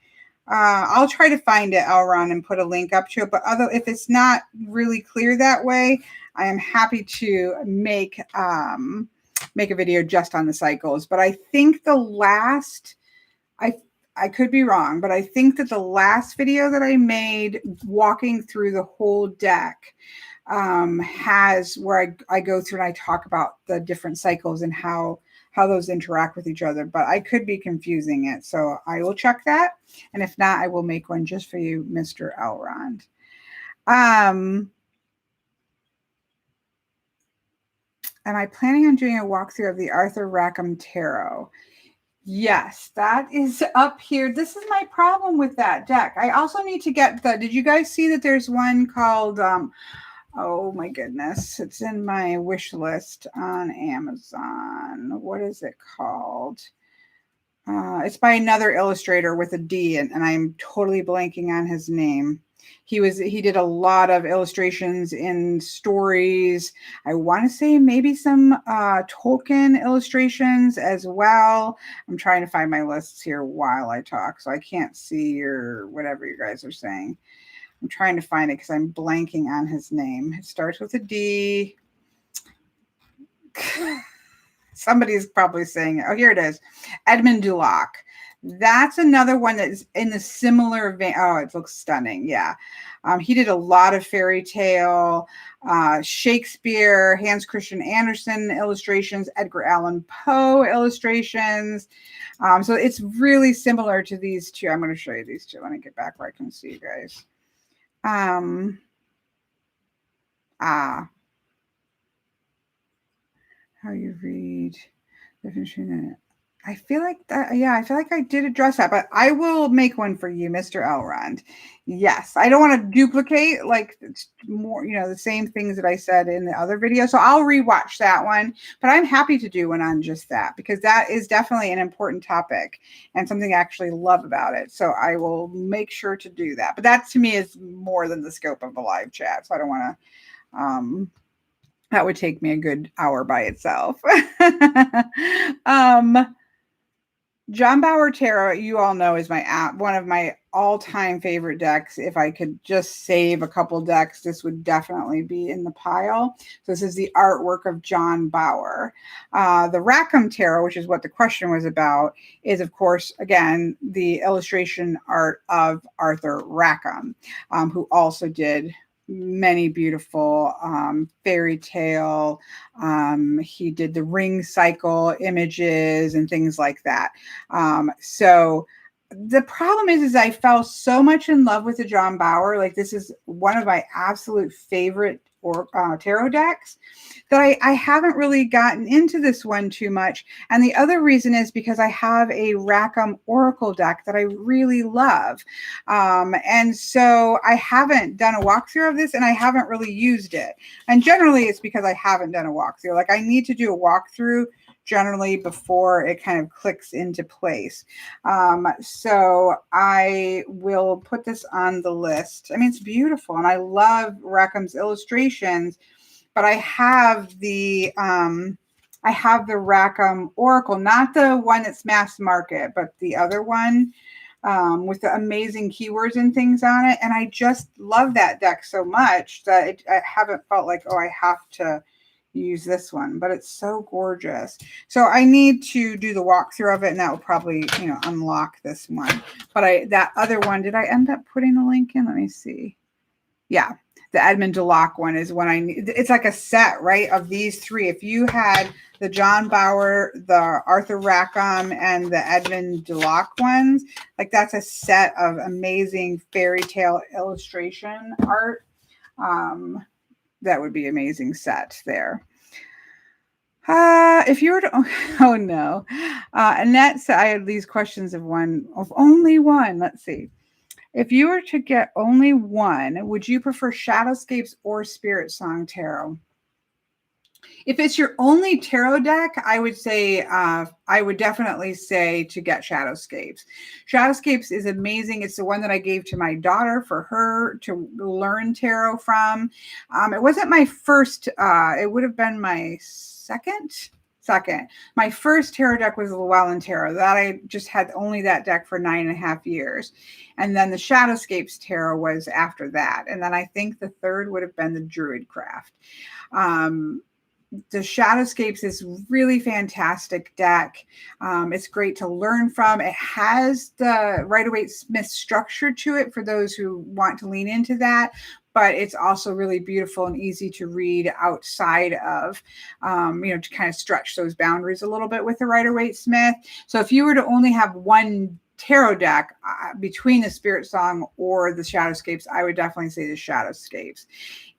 I'll try to find it, Alron, and put a link up to it. But if it's not really clear that way, I am happy to make a video just on the cycles. But I think the last, I could be wrong, but I think that the last video that I made walking through the whole deck has where I go through and I talk about the different cycles and how those interact with each other, but I could be confusing it. So I will check that. And if not, I will make one just for you, Mr. Alron. Am I planning on doing a walkthrough of the Arthur Rackham Tarot? Yes, that is up here. This is my problem with that deck. I also need to get did you guys see that there's one called, oh my goodness, it's in my wish list on Amazon. What is it called? It's by another illustrator with a D, and I'm totally blanking on his name. He did a lot of illustrations in stories. I want to say maybe some Tolkien illustrations as well. I'm trying to find my lists here while I talk, so I can't see your whatever you guys are saying. I'm trying to find it because I'm blanking on his name. It starts with a D. Somebody's probably saying, oh, here it is. Edmund Dulac. That's another one that's in the similar vein. Oh, it looks stunning. Yeah. He did a lot of fairy tale, Shakespeare, Hans Christian Andersen illustrations, Edgar Allan Poe illustrations. So it's really similar to these two. I'm going to show you these two. Let me get back where I can see you guys. How you read definition. I feel like that. Yeah, I feel like I did address that, but I will make one for you, Mr. Elrond. Yes, I don't want to duplicate like more, the same things that I said in the other video. So I'll rewatch that one, but I'm happy to do one on just that because that is definitely an important topic and something I actually love about it. So I will make sure to do that. But that to me is more than the scope of the live chat. So I don't want to, that would take me a good hour by itself. John Bauer Tarot, you all know, is one of my all-time favorite decks. If I could just save a couple decks, this would definitely be in the pile. So this is the artwork of John Bauer. The Rackham Tarot, which is what the question was about, is, of course, again, the illustration art of Arthur Rackham, who also did many beautiful fairy tale. He did the ring cycle images and things like that. So the problem is I fell so much in love with the John Bauer. Like this is one of my absolute favorite tarot decks that I haven't really gotten into this one too much. And the other reason is because I have a Rackham Oracle deck that I really love. And so I haven't done a walkthrough of this and I haven't really used it. And generally it's because I haven't done a walkthrough. Like I need to do a walkthrough generally before it kind of clicks into place. So I will put this on the list. I mean, it's beautiful and I love Rackham's illustrations, but I have the Rackham Oracle, not the one that's mass market, but the other one with the amazing keywords and things on it. And I just love that deck so much that I haven't felt like, oh, I have to use this one, but it's so gorgeous. So I need to do the walkthrough of it, and that will probably, unlock this one. But that other one, did I end up putting a link in? Let me see. Yeah, the Edmund Dulac one is one I need. It's like a set, right, of these three. If you had the John Bauer, the Arthur Rackham, and the Edmund Dulac ones, like that's a set of amazing fairy tale illustration art. That would be amazing set there. If you were to, oh no, Annette said I had these questions of only one. Let's see. If you were to get only one, would you prefer Shadowscapes or Spirit Song Tarot? If it's your only tarot deck, I would say, I would definitely say to get Shadowscapes. Shadowscapes is amazing. It's the one that I gave to my daughter for her to learn tarot from. It wasn't my first, it would have been my second. My first tarot deck was the Llewellyn Tarot. That I just had only that deck for 9.5 years. And then the Shadowscapes Tarot was after that. And then I think the third would have been the Druidcraft. The Shadowscapes is really fantastic deck. It's great to learn from. It has the Rider-Waite-Smith structure to it for those who want to lean into that. But it's also really beautiful and easy to read outside of, to kind of stretch those boundaries a little bit with the Rider-Waite-Smith. So if you were to only have one tarot deck between the Spirit Song or the Shadowscapes, I would definitely say the Shadowscapes.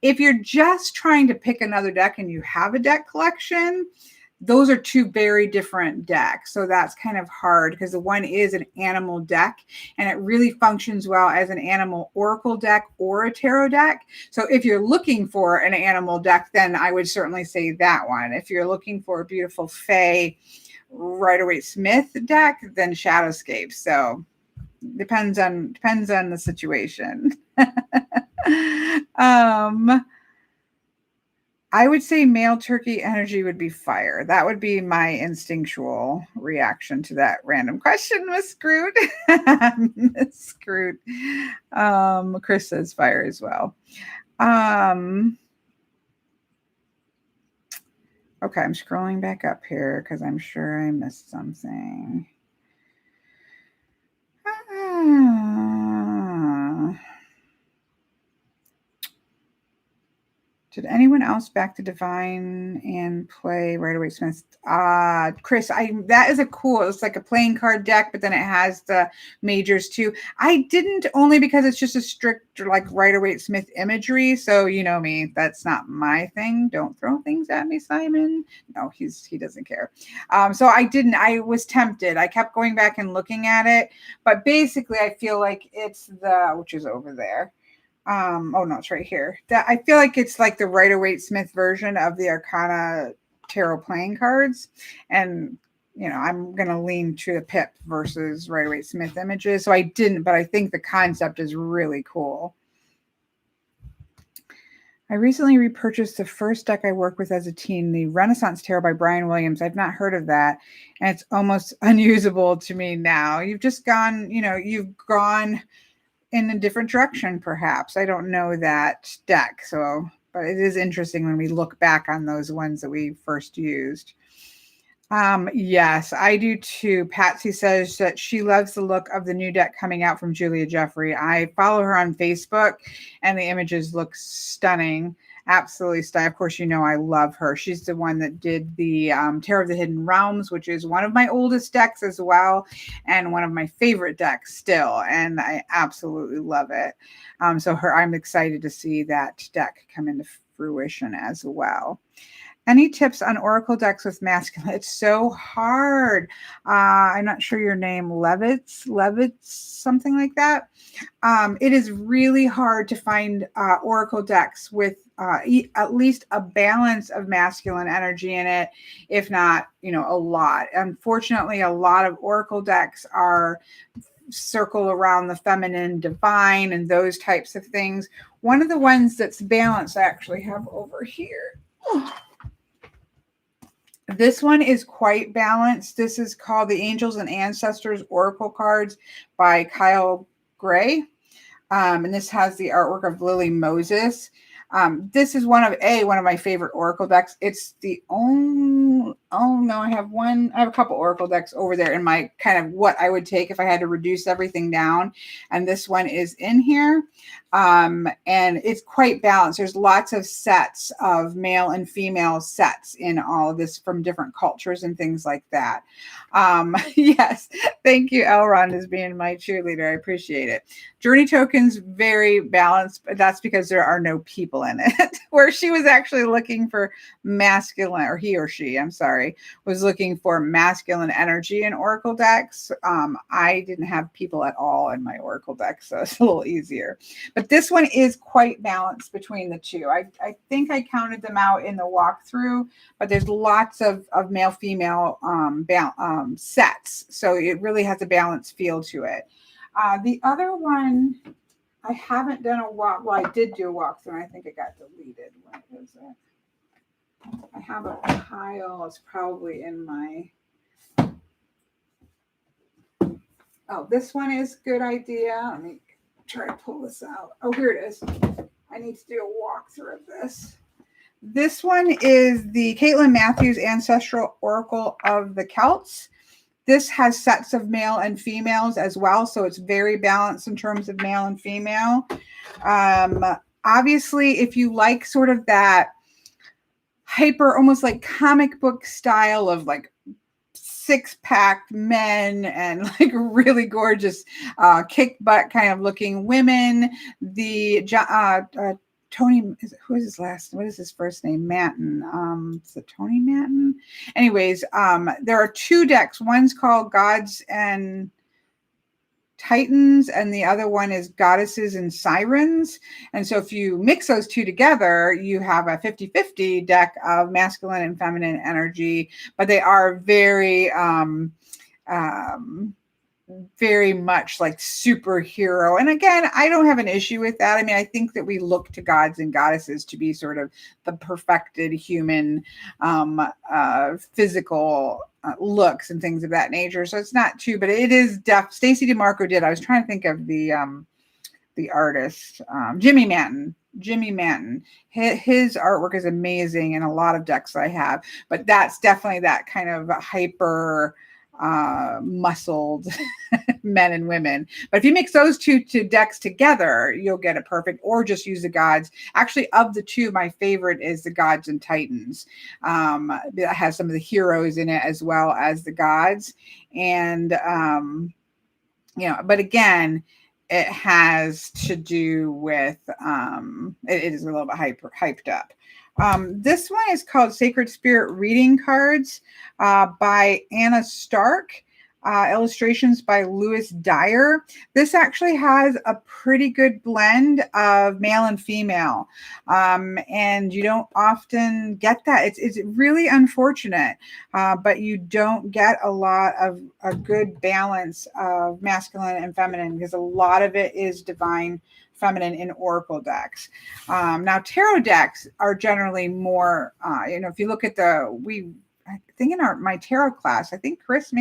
If you're just trying to pick another deck and you have a deck collection, those are two very different decks. So that's kind of hard because the one is an animal deck and it really functions well as an animal oracle deck or a tarot deck. So if you're looking for an animal deck, then I would certainly say that one. If you're looking for a beautiful Fae Rider-Waite-Smith deck, then Shadowscape. So depends on the situation. I would say male turkey energy would be fire. That would be my instinctual reaction to that random question, Miss Scroot. Miss Scroot. Chris says fire as well. Okay, I'm scrolling back up here because I'm sure I missed something. Did anyone else back to Divine and play Rider-Waite-Smith? Chris, that is a cool. It's like a playing card deck, but then it has the majors too. I didn't, only because it's just a strict like Rider-Waite-Smith imagery. So you know me, that's not my thing. Don't throw things at me, Simon. No, he doesn't care. So I didn't. I was tempted. I kept going back and looking at it, but basically, I feel like it's which is over there. Oh no, it's right here. I feel like it's like the Rider-Waite-Smith version of the Arcana Tarot playing cards. And, you know, I'm going to lean to the Pip versus Rider-Waite-Smith images. So I didn't, but I think the concept is really cool. I recently repurchased the first deck I worked with as a teen, the Renaissance Tarot by Brian Williams. I've not heard of that. And it's almost unusable to me now. You've just gone, you've gone in a different direction, perhaps. I don't know that deck, but it is interesting when we look back on those ones that we first used. Yes, I do too. Patsy says that she loves the look of the new deck coming out from Julia Jeffrey. I follow her on Facebook, and the images look stunning. Absolutely stunning. Of course, I love her. She's the one that did the Tarot of the Hidden Realms, which is one of my oldest decks as well, and one of my favorite decks still, and I absolutely love it. I'm excited to see that deck come into fruition as well. Any tips on oracle decks with masculine? It's so hard. I'm not sure your name, Levitz, something like that. It is really hard to find oracle decks with at least a balance of masculine energy in it, if not, a lot. Unfortunately, a lot of oracle decks are circle around the feminine, divine, and those types of things. One of the ones that's balanced, I actually have over here. This one is quite balanced. This is called The Angels and Ancestors Oracle Cards by Kyle Gray. And this has the artwork of Lily Moses. This is one of my favorite oracle decks. It's the only, I have a couple oracle decks over there in my kind of what I would take if I had to reduce everything down. And this one is in here. And it's quite balanced. There's lots of sets of male and female sets in all of this from different cultures and things like that. Yes. Thank you, Elrond, as being my cheerleader. I appreciate it. Journey tokens, very balanced, but that's because there are no people in it. Where she was actually looking for masculine, or he or she, I'm sorry, was looking for masculine energy in oracle decks. I didn't have people at all in my oracle deck, so it's a little easier. But this one is quite balanced between the two. I think I counted them out in the walkthrough, but there's lots of male-female sets. So it really has a balanced feel to it. The other one, I haven't done I did do a walkthrough, and I think it got deleted. What is it? I have a pile. It's probably in my... Oh, this one is a good idea. Let me try to pull this out. Oh, here it is. I need to do a walkthrough of this. This one is the Caitlin Matthews Ancestral Oracle of the Celts. This has sets of male and females as well, so it's very balanced in terms of male and female. Obviously, if you like sort of that hyper, almost like comic book style of like six-pack men and like really gorgeous kick butt kind of looking women, the Tony, who is his last? What is his first name? Manton. Is it Tony Manton? Anyways, there are 2 decks. One's called Gods and Titans, and the other one is Goddesses and Sirens. And so if you mix those 2 together, you have a 50-50 deck of masculine and feminine energy, but they are very very much like superhero. And again, I don't have an issue with that. I mean, I think that we look to gods and goddesses to be sort of the perfected human physical looks and things of that nature. So it's not too, but it is Stacey DeMarco did. I was trying to think of the artist, Jimmy Manton. His artwork is amazing in a lot of decks that I have, but that's definitely that kind of hyper muscled men and women. But if you mix those two decks together, you'll get it perfect, or just use the gods. Actually, of the 2, my favorite is the Gods and Titans. That has some of the heroes in it as well as the gods. And but again, it has to do with it is a little bit hyped up. This one is called Sacred Spirit Reading Cards by Anna Stark. Illustrations by Louis Dyer. This actually has a pretty good blend of male and female. And you don't often get that. It's really unfortunate, but you don't get a lot of a good balance of masculine and feminine, because a lot of it is divine feminine in oracle decks. Now tarot decks are generally more, if you look at I think in my tarot class, I think Chris, I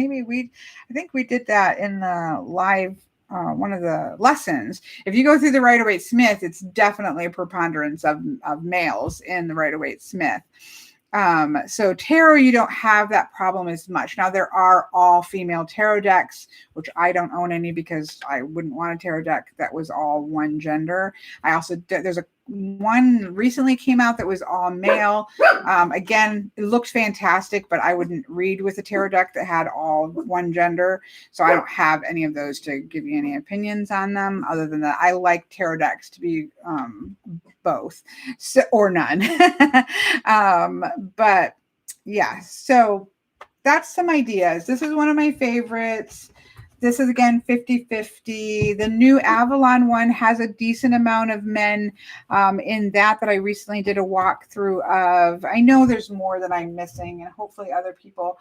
think we did that in the live, one of the lessons. If you go through the Rider-Waite-Smith, it's definitely a preponderance of males in the Rider-Waite-Smith. So tarot, you don't have that problem as much. Now there are all female tarot decks, which I don't own any because I wouldn't want a tarot deck that was all one gender. There's one recently came out that was all male. Again, it looked fantastic, but I wouldn't read with a tarot deck that had all one gender. So I don't have any of those to give you any opinions on them, other than that I like tarot decks to be both, or none. But yeah, so that's some ideas. This is one of my favorites. This is, again, 50-50. The new Avalon one has a decent amount of men in that I recently did a walkthrough of. I know there's more that I'm missing, and hopefully other people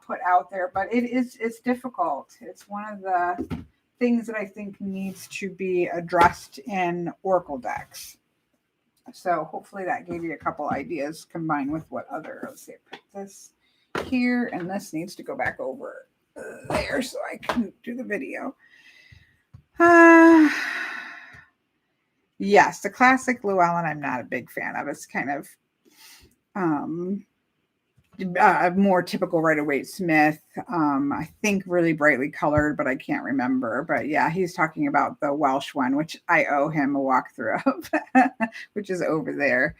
put out there, but it's difficult. It's one of the things that I think needs to be addressed in oracle decks. So hopefully that gave you a couple ideas combined with what other, let's see, put this here, and this needs to go back over there so I can do the video. Yes, the classic Llewellyn I'm not a big fan of. It's kind of more typical Rider-Waite-Smith. I think really brightly colored, but I can't remember. But yeah, he's talking about the Welsh one, which I owe him a walkthrough of, which is over there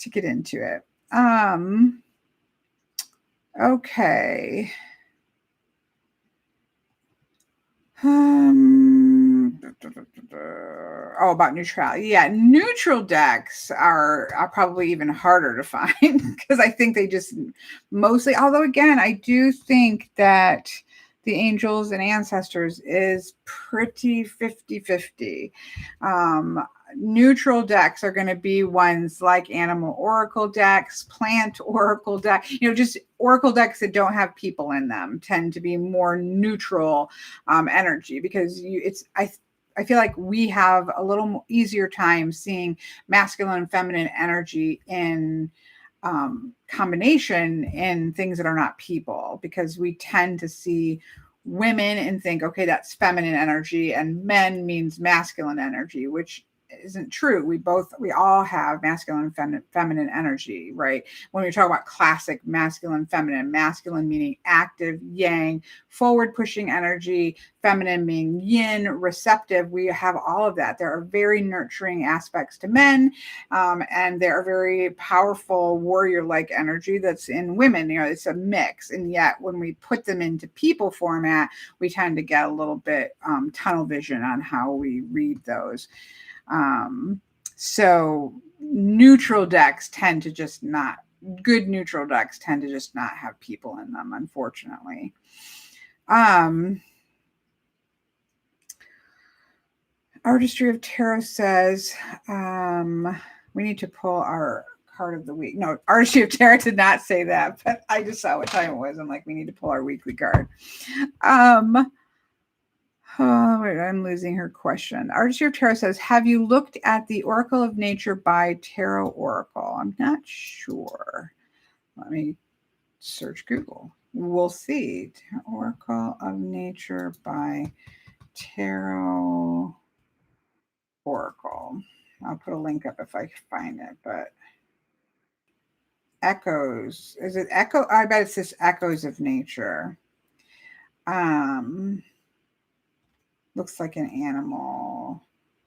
to get into it. Okay. About neutrality. Yeah, neutral decks are probably even harder to find, because I think they just mostly, although again, I do think that the angels and ancestors is pretty 50-50. Neutral decks are going to be ones like animal oracle decks, plant oracle deck, just oracle decks that don't have people in them tend to be more neutral energy, because I feel like we have a little easier time seeing masculine and feminine energy in combination in things that are not people, because we tend to see women and think, okay, that's feminine energy, and men means masculine energy, which isn't true. We all have masculine and feminine energy, right? When we talk about classic masculine, masculine meaning active, yang, forward pushing energy, feminine meaning yin, receptive. We have all of that. There are very nurturing aspects to men, and there are very powerful warrior-like energy that's in women. It's a mix, and yet when we put them into people format, we tend to get a little bit tunnel vision on how we read those. So neutral decks tend to just not, good neutral decks tend to just not have people in them, unfortunately. Artistry of Tarot says we need to pull our card of the week. No, Artistry of Tarot did not say that, but I just saw what time it was. I'm like, we need to pull our weekly card. Oh, wait, I'm losing her question. Artistry of Tarot says, have you looked at the Oracle of Nature by Tarot Oracle? I'm not sure. Let me search Google. We'll see. Oracle of Nature by Tarot Oracle. I'll put a link up if I find it, but Echoes. Is it Echo? I bet it's this Echoes of Nature. Looks like an animal.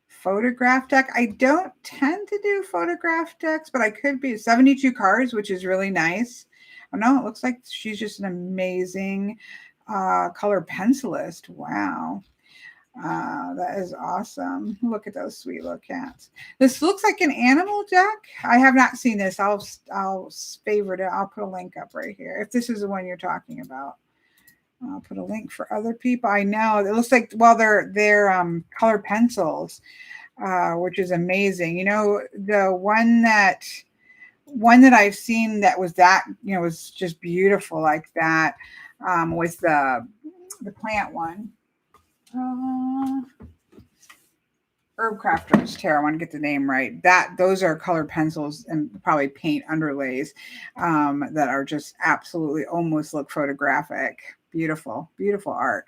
Photograph deck. I don't tend to do photograph decks, but I could be 72 cards, which is really nice. Oh no, it looks like she's just an amazing color pencilist. Wow. That is awesome. Look at those sweet little cats. This looks like an animal deck. I have not seen this. I'll favorite it. I'll put a link up right here if this is the one you're talking about. I'll put a link for other people. I know it looks like, well, they're colored pencils, which is amazing. You know, the one that I've seen that was was just beautiful like that was the plant one. Herb Crafters Tarot. I want to get the name right. Those are colored pencils and probably paint underlays that are just absolutely almost look photographic. Beautiful, beautiful art.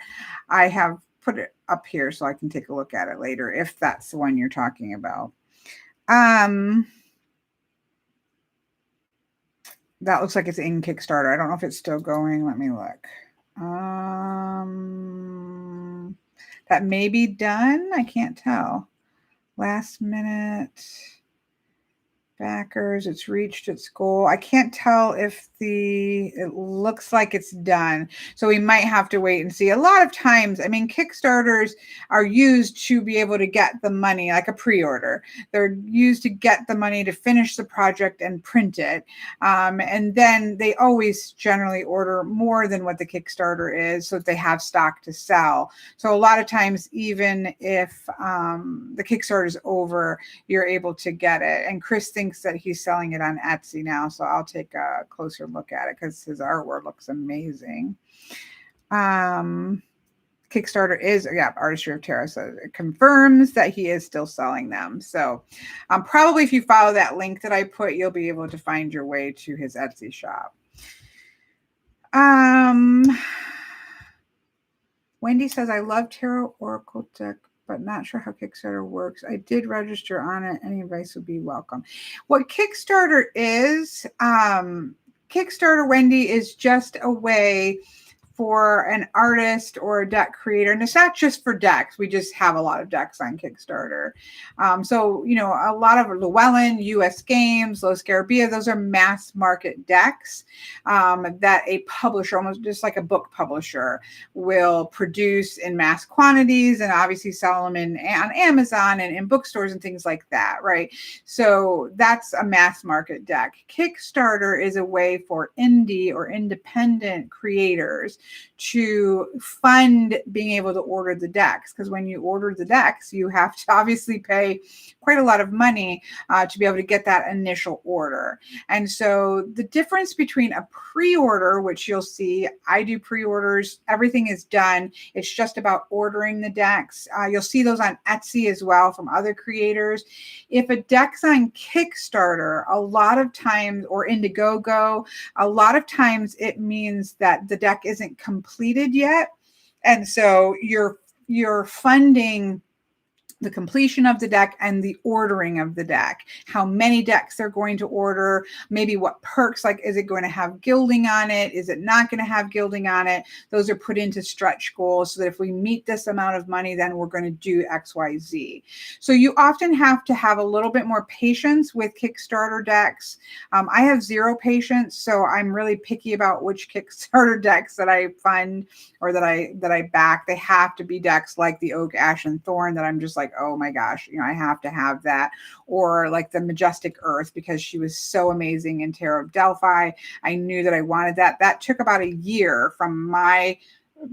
I have put it up here so I can take a look at it later if that's the one you're talking about. That looks like it's in Kickstarter. I don't know if it's still going. Let me look. That may be done. I can't tell. Last minute backers. It's reached its goal. I can't tell if it looks like it's done. So we might have to wait and see. A lot of times, I mean, Kickstarters are used to be able to get the money, like a pre-order. They're used to get the money to finish the project and print it. And then they always generally order more than what the Kickstarter is so that they have stock to sell. So a lot of times, even if the Kickstarter is over, you're able to get it. And Chris thinks that he's selling it on Etsy now, so I'll take a closer look at it because his artwork looks amazing. Kickstarter is, Artistry of Tarot, so it confirms that he is still selling them. So probably if you follow that link that I put, you'll be able to find your way to his Etsy shop. Wendy says, I love Tarot Oracle deck, but not sure how Kickstarter works. I did register on it. Any advice would be welcome. What Kickstarter is, Kickstarter, Wendy, is just a way for an artist or a deck creator, and it's not just for decks. We just have a lot of decks on Kickstarter. So, you know, a lot of Llewellyn, US Games, Los Scarabia, those are mass market decks that a publisher, almost just like a book publisher, will produce in mass quantities and obviously sell them on Amazon and in bookstores and things like that, right? So that's a mass market deck. Kickstarter is a way for indie or independent creators to fund being able to order the decks, because when you order the decks, you have to obviously pay quite a lot of money to be able to get that initial order. And so the difference between a pre-order, which you'll see, I do pre-orders, everything is done. It's just about ordering the decks. You'll see those on Etsy as well from other creators. If a deck's on Kickstarter, a lot of times, or Indiegogo, a lot of times it means that the deck isn't completed yet. And so you're funding the completion of the deck and the ordering of the deck, how many decks they're going to order, maybe what perks, like is it going to have gilding on it? Is it not going to have gilding on it? Those are put into stretch goals so that if we meet this amount of money, then we're going to do X, Y, Z. So you often have to have a little bit more patience with Kickstarter decks. I have zero patience, so I'm really picky about which Kickstarter decks that I fund or that I back. They have to be decks like the Oak, Ash, and Thorn that I'm just like, like, oh my gosh, I have to have that. Or like the Majestic Earth, because she was so amazing in Tarot of Delphi. I knew that I wanted that. That took about a year from my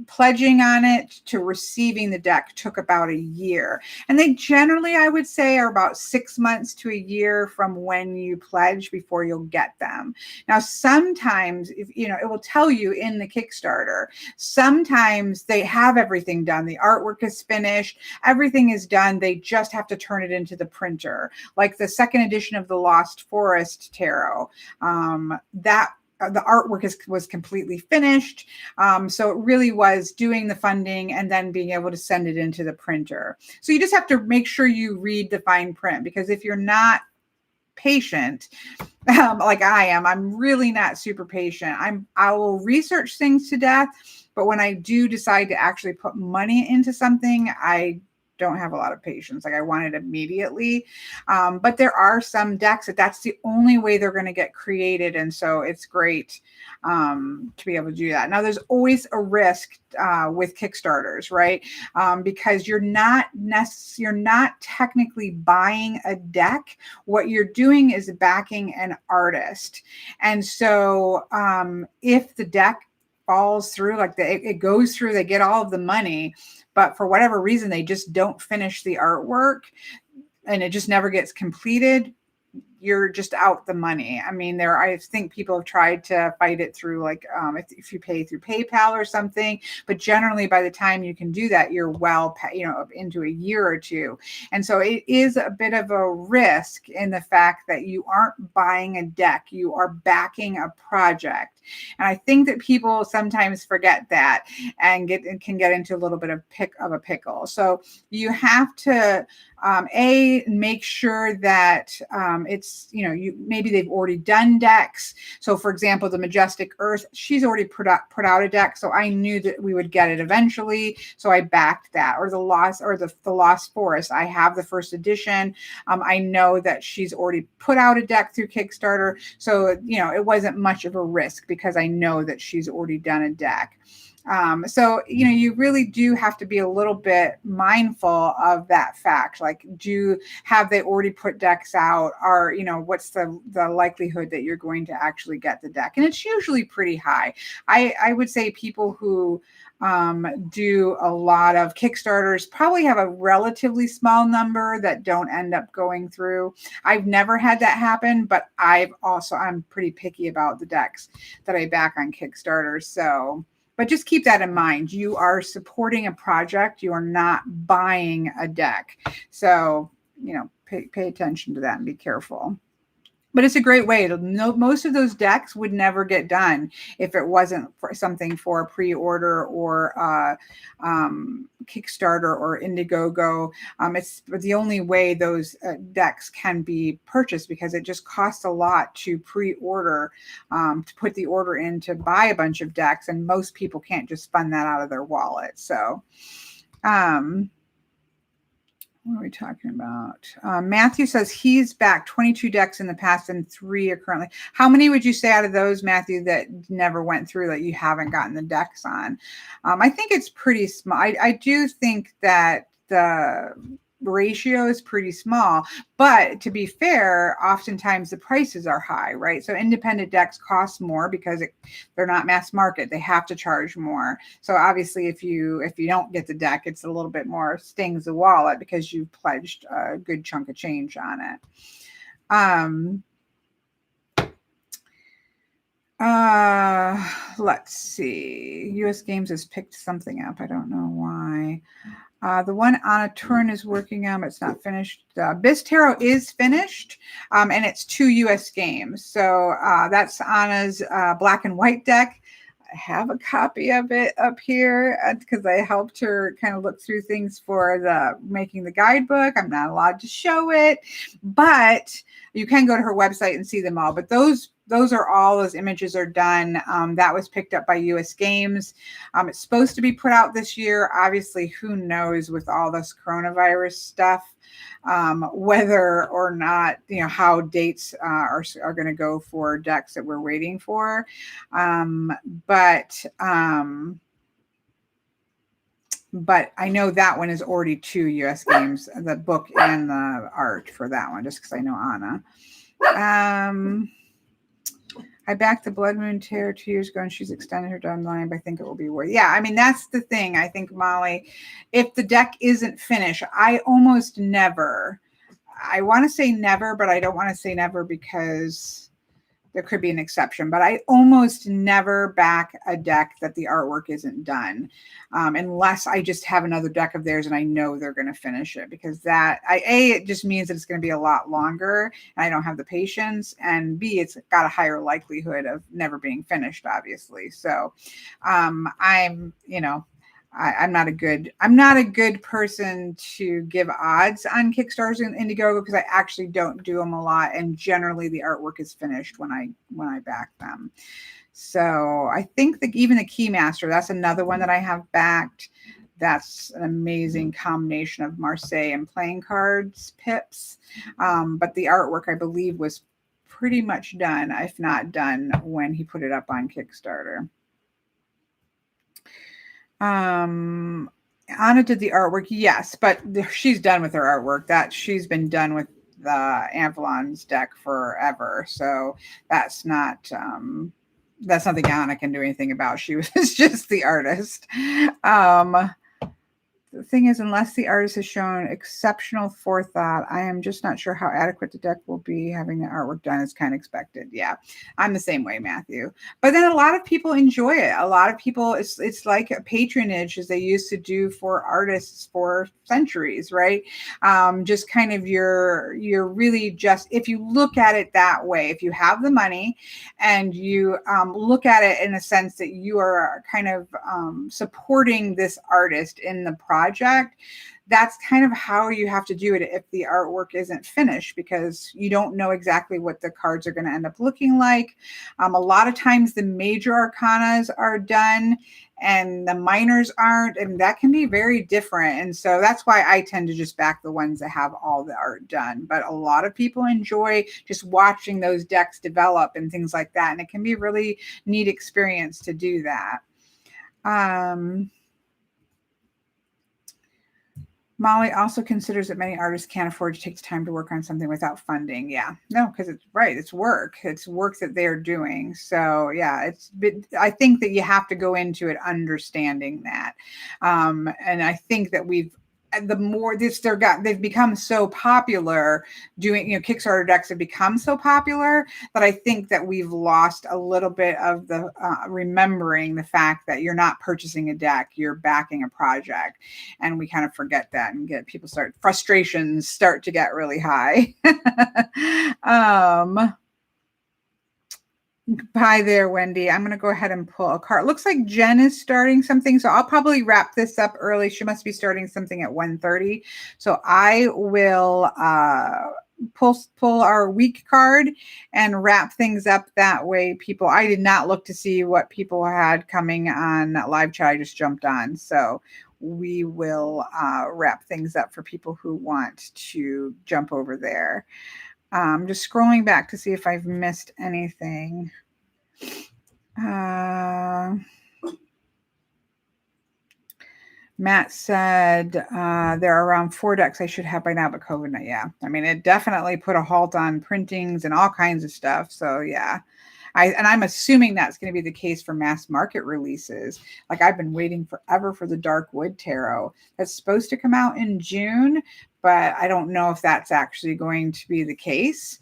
pledging on it to receiving the deck, took about a year. And they generally, I would say, are about 6 months to a year from when you pledge before you'll get them. Now, sometimes, if it will tell you in the Kickstarter, sometimes they have everything done. The artwork is finished, everything is done. They just have to turn it into the printer. Like the second edition of the Lost Forest Tarot, that the artwork was completely finished. So it really was doing the funding and then being able to send it into the printer. So you just have to make sure you read the fine print, because if you're not patient, like I am, I'm really not super patient. I will research things to death, but when I do decide to actually put money into something, I don't have a lot of patience. Like I want it immediately. But there are some decks that's the only way they're going to get created. And so it's great to be able to do that. Now there's always a risk with Kickstarters, right? Because you're not technically buying a deck. What you're doing is backing an artist. And so if the deck falls through, like it goes through, they get all of the money, but for whatever reason, they just don't finish the artwork and it just never gets completed, you're just out the money. I mean, I think people have tried to fight it through, like if you pay through PayPal or something, but generally by the time you can do that, you're into a year or two. And so it is a bit of a risk in the fact that you aren't buying a deck, you are backing a project. And I think that people sometimes forget that and can get into a little bit of a pickle. So you have to make sure that it's, maybe they've already done decks. So for example, the Majestic Earth, she's already put out a deck. So I knew that we would get it eventually. So I backed that. Or the Lost Forest. I have the first edition. I know that she's already put out a deck through Kickstarter. So, it wasn't much of a risk because I know that she's already done a deck. So, you really do have to be a little bit mindful of that fact. Like, have they already put decks out? Or, what's the likelihood that you're going to actually get the deck? And it's usually pretty high. I would say people who do a lot of Kickstarters probably have a relatively small number that don't end up going through. I've never had that happen, but I'm pretty picky about the decks that I back on Kickstarter. So, but just keep that in mind. You are supporting a project. You are not buying a deck. So, pay attention to that and be careful. But it's a great way to know. Most of those decks would never get done if it wasn't for something for a pre-order or Kickstarter or Indiegogo. It's the only way those decks can be purchased, because it just costs a lot to pre-order, to put the order in to buy a bunch of decks, and most people can't just fund that out of their wallet. So, what are we talking about? Matthew says he's backed 22 decks in the past and 3 are currently. How many would you say out of those, Matthew, that never went through, that you haven't gotten the decks on? I think it's pretty small. I do think that the ratio is pretty small, but to be fair, oftentimes the prices are high, right? So independent decks cost more because they're not mass market. They have to charge more. So obviously if you don't get the deck, it's a little bit more stings the wallet because you've pledged a good chunk of change on it. Let's see. US Games has picked something up. I don't know why. The one Anna Turn is working on, but it's not finished. Biz Tarot is finished, and it's 2 US Games. So that's Anna's black and white deck. I have a copy of it up here because I helped her kind of look through things for making the guidebook. I'm not allowed to show it, but you can go to her website and see them all. But those images are done. That was picked up by US Games. It's supposed to be put out this year. Obviously, who knows with all this coronavirus stuff, whether or not, how dates are going to go for decks that we're waiting for. But but I know that one is already 2 US games, the book and the art for that one, just because I know Anna. I backed the Blood Moon Terror 2 years ago, and she's extended her deadline, but I think it will be worth. Yeah, I mean, that's the thing. I think, Molly, if the deck isn't finished, I almost never, I want to say never, but I don't want to say never because there could be an exception, but I almost never back a deck that the artwork isn't done, unless I just have another deck of theirs and I know they're going to finish it, because it just means that it's going to be a lot longer and I don't have the patience, and B, it's got a higher likelihood of never being finished, obviously. So I'm not a good person to give odds on Kickstarters and Indiegogo, because I actually don't do them a lot, and generally the artwork is finished when I back them. So I think that even the Keymaster, that's another one that I have backed. That's an amazing combination of Marseille and playing cards pips, but the artwork, I believe, was pretty much done, if not done, when he put it up on Kickstarter. Anna did the artwork, yes, but she's done with her artwork. That she's been done with the Avalon's deck forever, so that's not something Anna can do anything about. She was just the artist. The thing is, unless the artist has shown exceptional forethought, I am just not sure how adequate the deck will be. Having the artwork done is kind of expected. Yeah, I'm the same way, Matthew. But then a lot of people enjoy it. A lot of people, it's like a patronage, as they used to do for artists for centuries, right? Just kind of you're really just, if you look at it that way, if you have the money and you look at it in a sense that you are kind of supporting this artist in the project, that's kind of how you have to do it if the artwork isn't finished, because you don't know exactly what the cards are going to end up looking like. A lot of times the major arcanas are done and the minors aren't, and that can be very different. And so that's why I tend to just back the ones that have all the art done. But a lot of people enjoy just watching those decks develop and things like that, and it can be a really neat experience to do that. Molly also considers that many artists can't afford to take the time to work on something without funding. Yeah, no, because it's right. It's work. It's work that they're doing. So yeah, I think that you have to go into it understanding that. And I think that they've become so popular doing, Kickstarter decks have become so popular that I think that we've lost a little bit of the remembering the fact that you're not purchasing a deck, you're backing a project. And we kind of forget that and frustrations start to get really high. Hi there, Wendy. I'm going to go ahead and pull a card. Looks like Jen is starting something, so I'll probably wrap this up early. She must be starting something at 1:30. So I will pull our week card and wrap things up that way. I did not look to see what people had coming on live chat. I just jumped on. So we will wrap things up for people who want to jump over there. Just scrolling back to see if I've missed anything. Matt said there are around 4 decks I should have by now, but COVID, yeah. I mean, it definitely put a halt on printings and all kinds of stuff. So yeah. I'm assuming that's going to be the case for mass market releases. Like, I've been waiting forever for the Dark Wood Tarot. That's supposed to come out in June, but I don't know if that's actually going to be the case.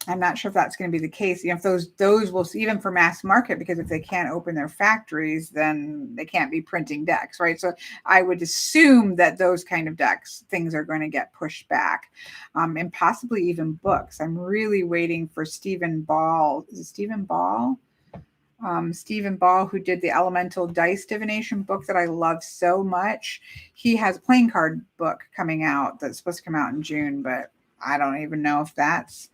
I'm not sure if that's going to be the case. If those will, even for mass market, because if they can't open their factories, then they can't be printing decks, right? So I would assume that those kind of things are going to get pushed back, and possibly even books. I'm really waiting for Stephen Ball. Is it Stephen Ball? Stephen Ball, who did the Elemental Dice Divination book that I love so much. He has a playing card book coming out that's supposed to come out in June, but I don't even know if that's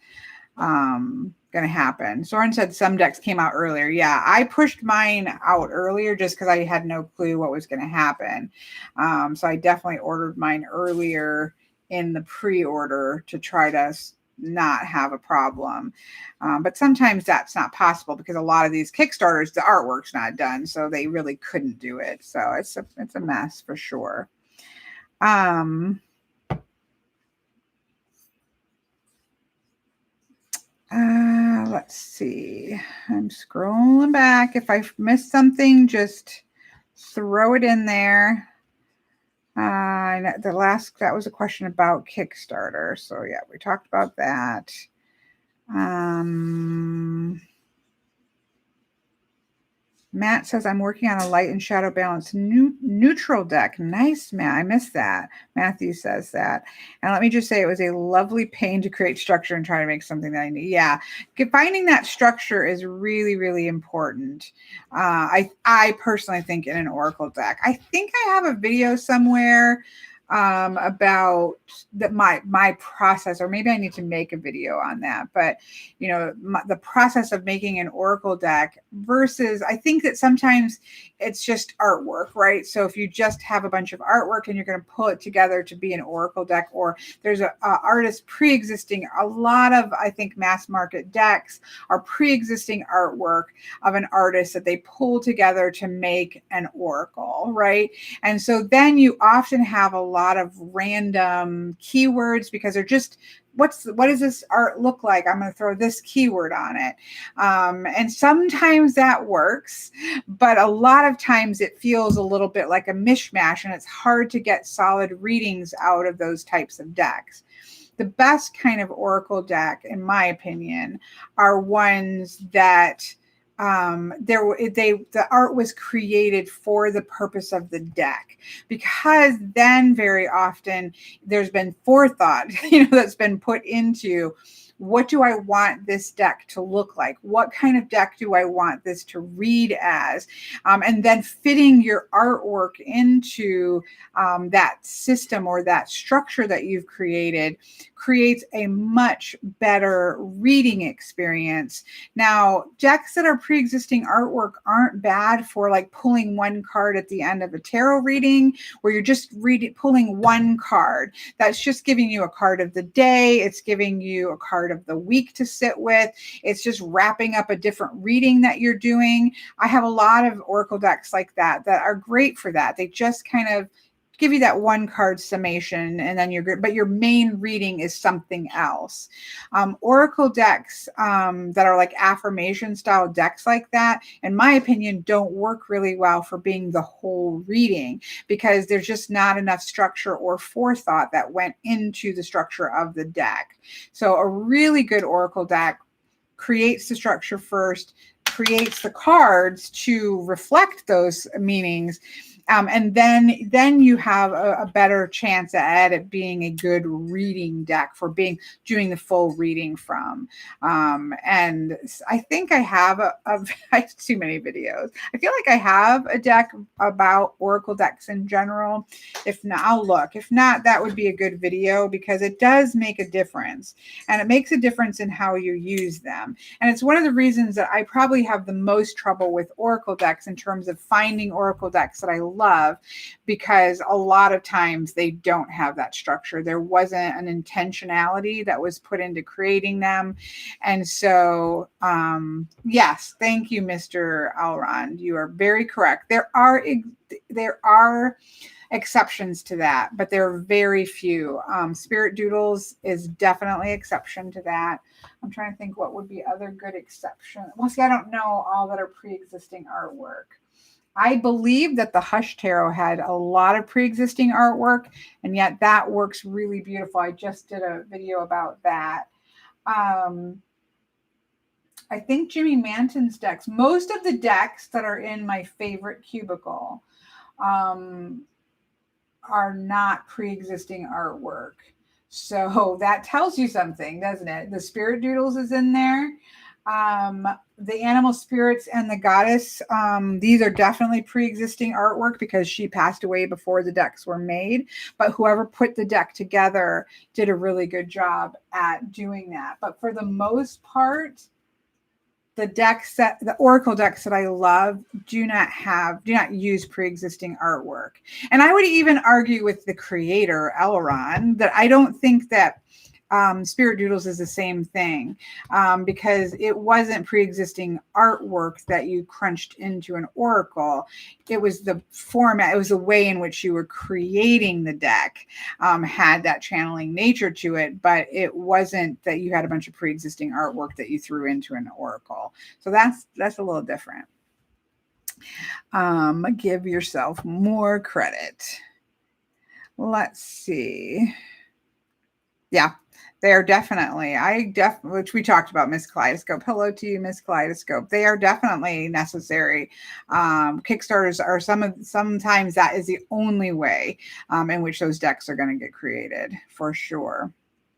going to happen. Soren said some decks came out earlier. Yeah, I pushed mine out earlier just because I had no clue what was going to happen. So I definitely ordered mine earlier in the pre-order to try to not have a problem. But sometimes that's not possible because a lot of these Kickstarters, the artwork's not done, so they really couldn't do it. So it's a mess for sure. Let's see. I'm scrolling back. If I missed something, just throw it in there. That was a question about Kickstarter. So yeah, we talked about that. Matt says, I'm working on a light and shadow balance neutral deck. Nice, Matt. I missed that. Matthew says that. And let me just say, it was a lovely pain to create structure and try to make something that I need. Yeah. Finding that structure is really, really important. I personally think in an Oracle deck. I think I have a video somewhere about my process, or maybe I need to make a video on that. But the process of making an Oracle deck versus, I think that sometimes it's just artwork, right? So if you just have a bunch of artwork and you're going to pull it together to be an Oracle deck, or there's a artist pre-existing, a lot of, I think, mass market decks are pre-existing artwork of an artist that they pull together to make an Oracle, right? And so then you often have a lot of random keywords because they're just, what does this art look like? I'm going to throw this keyword on it. And sometimes that works, but a lot of times it feels a little bit like a mishmash, and it's hard to get solid readings out of those types of decks. The best kind of Oracle deck, in my opinion, are ones that the art was created for the purpose of the deck, because then very often there's been forethought, that's been put into, what do I want this deck to look like? What kind of deck do I want this to read as? And then fitting your artwork into that system or that structure that you've created creates a much better reading experience. Now, decks that are pre-existing artwork aren't bad for like pulling one card at the end of a tarot reading, where you're just pulling one card. That's just giving you a card of the day. It's giving you a card of the week to sit with. It's just wrapping up a different reading that you're doing. I have a lot of Oracle decks like that are great for that. They just kind of give you that one card summation, and then you're good, but your main reading is something else. Oracle decks that are like affirmation style decks like that, in my opinion, don't work really well for being the whole reading, because there's just not enough structure or forethought that went into the structure of the deck. So a really good Oracle deck creates the structure first, creates the cards to reflect those meanings, and then you have a better chance at it being a good reading deck for doing the full reading from. And I think I have I have too many videos. I feel like I have a deck about Oracle decks in general. If not, I'll look. If not, that would be a good video, because it does make a difference, and it makes a difference in how you use them. And it's one of the reasons that I probably have the most trouble with Oracle decks in terms of finding Oracle decks that I love, because a lot of times they don't have that structure. There wasn't an intentionality that was put into creating them. And so, yes, thank you, Mr. Alrond. You are very correct. There are exceptions to that, but there are very few. Spirit Doodles is definitely an exception to that. I'm trying to think what would be other good exceptions. Well, see, I don't know all that are pre-existing artwork. I believe that the Hush Tarot had a lot of pre-existing artwork, and yet that works really beautiful. I just did a video about that. I think Jimmy Manton's decks, most of the decks that are in my favorite cubicle are not pre-existing artwork. So that tells you something, doesn't it? The Spirit Doodles is in there. The Animal Spirits and the Goddess, these are definitely pre-existing artwork, because she passed away before the decks were made, but whoever put the deck together did a really good job at doing that. But for the most part, the Oracle decks that I love do not use pre-existing artwork. And I would even argue with the creator, Elrond, that I don't think that Spirit Doodles is the same thing, because it wasn't pre-existing artwork that you crunched into an oracle. It was the format, it was the way in which you were creating the deck, had that channeling nature to it, but it wasn't that you had a bunch of pre-existing artwork that you threw into an oracle. So that's a little different. Give yourself more credit. Let's see. Yeah, they are definitely, which we talked about, Miss Kaleidoscope. Hello to you, Miss Kaleidoscope. They are definitely necessary. Kickstarters are sometimes that is the only way in which those decks are going to get created, for sure.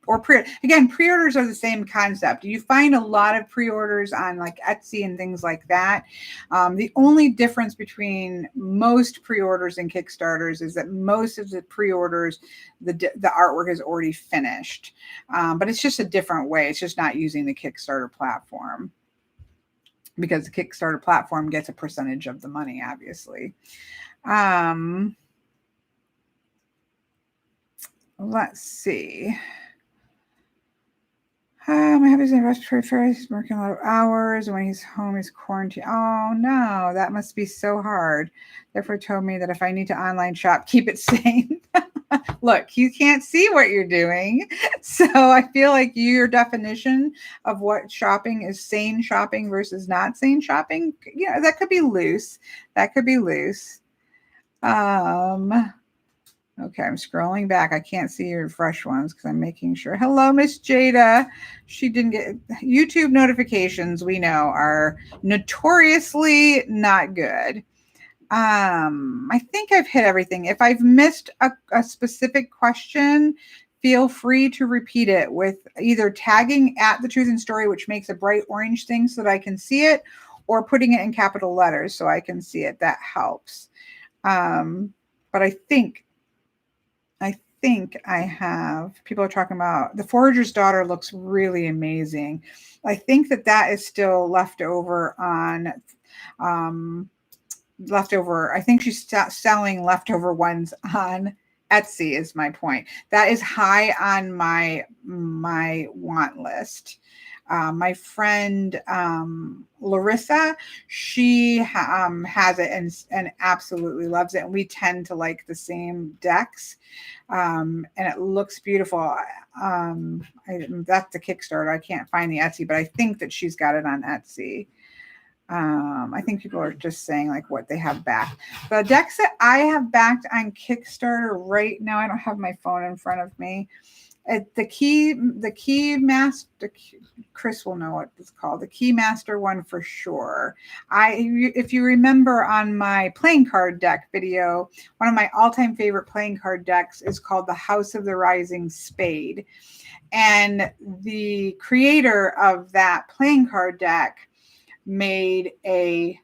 Or pre-orders are the same concept. You find a lot of pre-orders on like Etsy and things like that. The only difference between most pre-orders and Kickstarters is that most of the pre-orders, the artwork is already finished, but it's just a different way. It's just not using the Kickstarter platform, because the Kickstarter platform gets a percentage of the money, obviously. Let's see. My hubby's in a respiratory fair. He's working a lot of hours. And when he's home, he's quarantined. Oh, no, that must be so hard. Therefore, told me that if I need to online shop, keep it sane. Look, you can't see what you're doing. So I feel like your definition of what shopping is sane shopping versus not sane shopping, that could be loose. That could be loose. Okay, I'm scrolling back. I can't see your fresh ones because I'm making sure. Hello, Miss Jada. She didn't get YouTube notifications. We know are notoriously not good. I think I've hit everything. If I've missed a specific question, feel free to repeat it with either tagging at The Truth and Story, which makes a bright orange thing so that I can see it, or putting it in capital letters so I can see it. That helps. But I think I have, people are talking about The Forager's Daughter looks really amazing. I think that is still left over on, I think she's selling leftover ones on Etsy is my point. That is high on my want list. My friend Larissa, she has it and absolutely loves it. And we tend to like the same decks. And it looks beautiful. That's the Kickstarter. I can't find the Etsy, but I think that she's got it on Etsy. I think people are just saying like what they have backed. The decks that I have backed on Kickstarter right now, I don't have my phone in front of me. The key master, Chris will know what it's called. The key master one for sure. If you remember on my playing card deck video, one of my all-time favorite playing card decks is called the House of the Rising Spade. And the creator of that playing card deck made a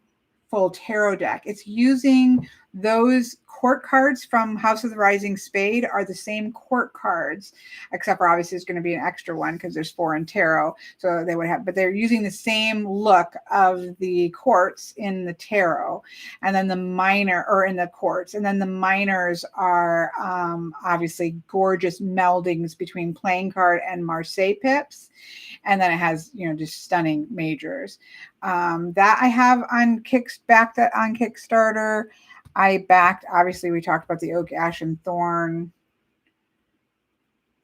full tarot deck. It's using those court cards from House of the Rising Spade are the same court cards, except for obviously there's going to be an extra one because there's 4 in tarot. So they would have, but they're using the same look of the courts in the tarot, and then the minor or in the courts, and then the minors are obviously gorgeous meldings between playing card and Marseille pips. And then it has, just stunning majors. That I have on Kickstarter. I backed, obviously we talked about the Oak, Ash, and Thorn.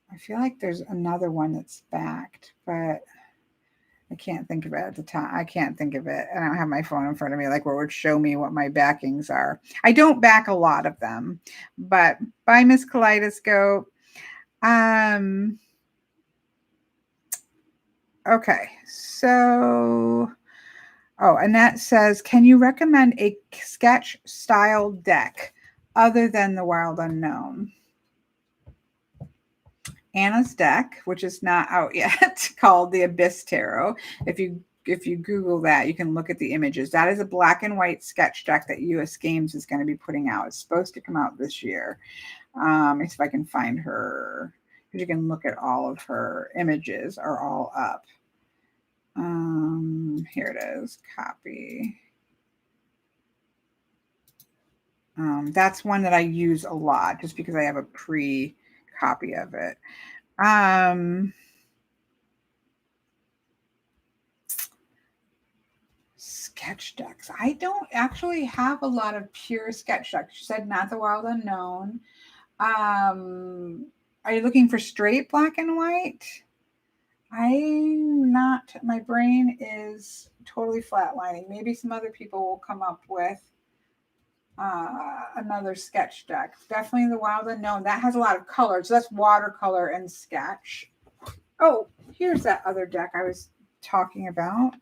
I feel like there's another one that's backed, but I can't think of it at the time. I can't think of it. I don't have my phone in front of me, like where it would show me what my backings are. I don't back a lot of them, but bye, Miss Kaleidoscope. Okay, so, Annette says, can you recommend a sketch style deck other than the Wild Unknown? Anna's deck, which is not out yet, called the Abyss Tarot. If you Google that, you can look at the images. That is a black and white sketch deck that US Games is going to be putting out. It's supposed to come out this year. Let's see if I can find her. You can look at all of her images are all up. Here it is, copy. That's one that I use a lot just because I have a pre-copy of it. Sketch decks. I don't actually have a lot of pure sketch decks. You said Not the Wild Unknown. Are you looking for straight black and white? I'm not. My brain is totally flatlining. Maybe some other people will come up with another sketch deck. Definitely the Wild Unknown. That has a lot of color. So that's watercolor and sketch. Oh, here's that other deck I was talking about.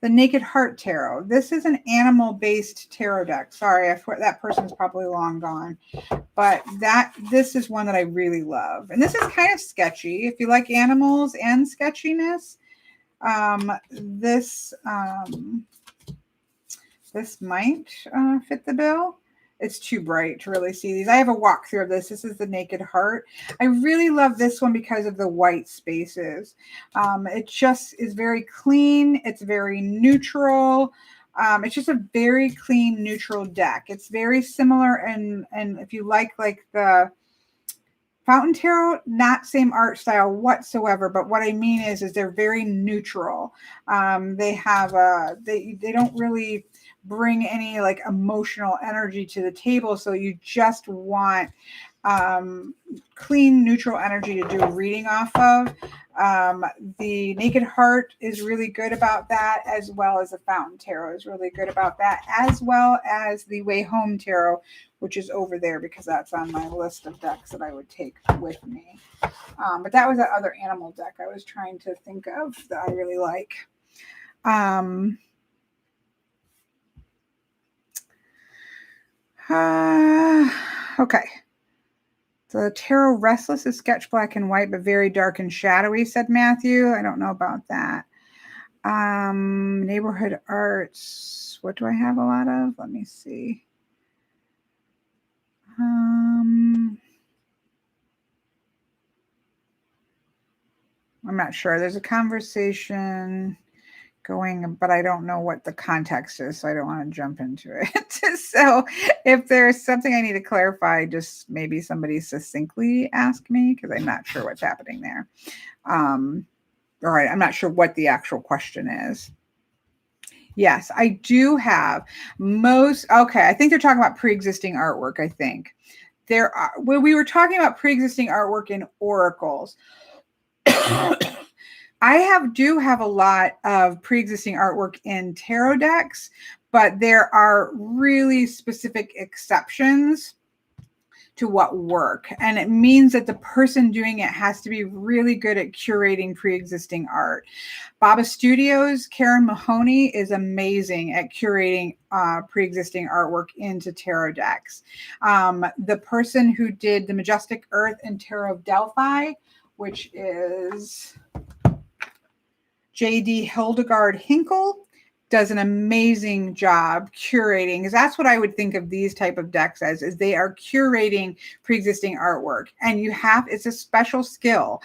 The Naked Heart Tarot. This is an animal-based tarot deck. Sorry, that person's probably long gone. But this is one that I really love. And this is kind of sketchy. If you like animals and sketchiness, this might fit the bill. It's too bright to really see these. I have a walkthrough of this. This is the Naked Heart. I really love this one because of the white spaces. It just is very clean. It's very neutral. It's just a very clean, neutral deck. It's very similar. And if you like the Fountain Tarot, not same art style whatsoever. But what I mean is they're very neutral. They have they don't really bring any like emotional energy to the table. So you just want clean, neutral energy to do a reading off of. The Naked Heart is really good about that, as well as the Fountain Tarot is really good about that, as well as the Way Home Tarot, which is over there because that's on my list of decks that I would take with me. But that was that other animal deck I was trying to think of that I really like. Okay. The Tarot Restless is sketch black and white, but very dark and shadowy, said Matthew. I don't know about that. Neighborhood Arts. What do I have a lot of? Let me see. I'm not sure. There's a conversation going, but I don't know what the context is, so I don't want to jump into it. So if there's something I need to clarify, just maybe somebody succinctly ask me, because I'm not sure what's happening there. All right, I'm not sure what the actual question is. Yes, I do have okay, I think they're talking about pre-existing artwork, I think. When we were talking about pre-existing artwork in oracles, I do have a lot of pre-existing artwork in tarot decks, but there are really specific exceptions to what work. And it means that the person doing it has to be really good at curating pre-existing art. Baba Studios, Karen Mahoney is amazing at curating pre-existing artwork into tarot decks. The person who did the Majestic Earth and Tarot of Delphi, which is J.D. Hildegard Hinkle, does an amazing job curating, because that's what I would think of these type of decks as, is they are curating pre-existing artwork. And it's a special skill.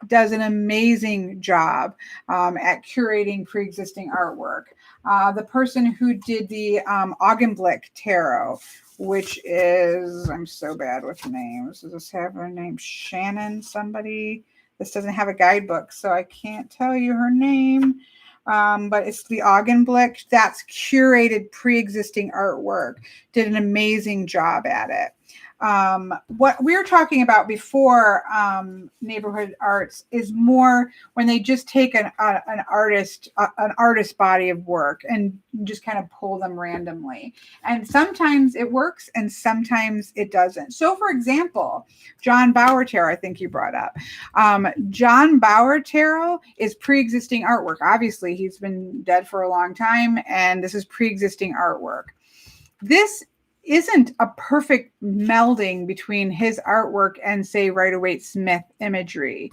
Does an amazing job at curating pre-existing artwork. The person who did the Augenblick Tarot, which is, I'm so bad with names. Does this have her name? Shannon somebody? This doesn't have a guidebook, so I can't tell you her name. But it's the Augenblick. That's curated pre-existing artwork. Did an amazing job at it. What we were talking about before neighborhood arts is more when they just take an artist body of work and just kind of pull them randomly. And sometimes it works and sometimes it doesn't. So for example, John Bauer Tarot, I think you brought up. John Bauer Tarot is pre-existing artwork. Obviously, he's been dead for a long time, and this is pre-existing artwork. This isn't a perfect melding between his artwork and, say, Rider-Waite-Smith imagery.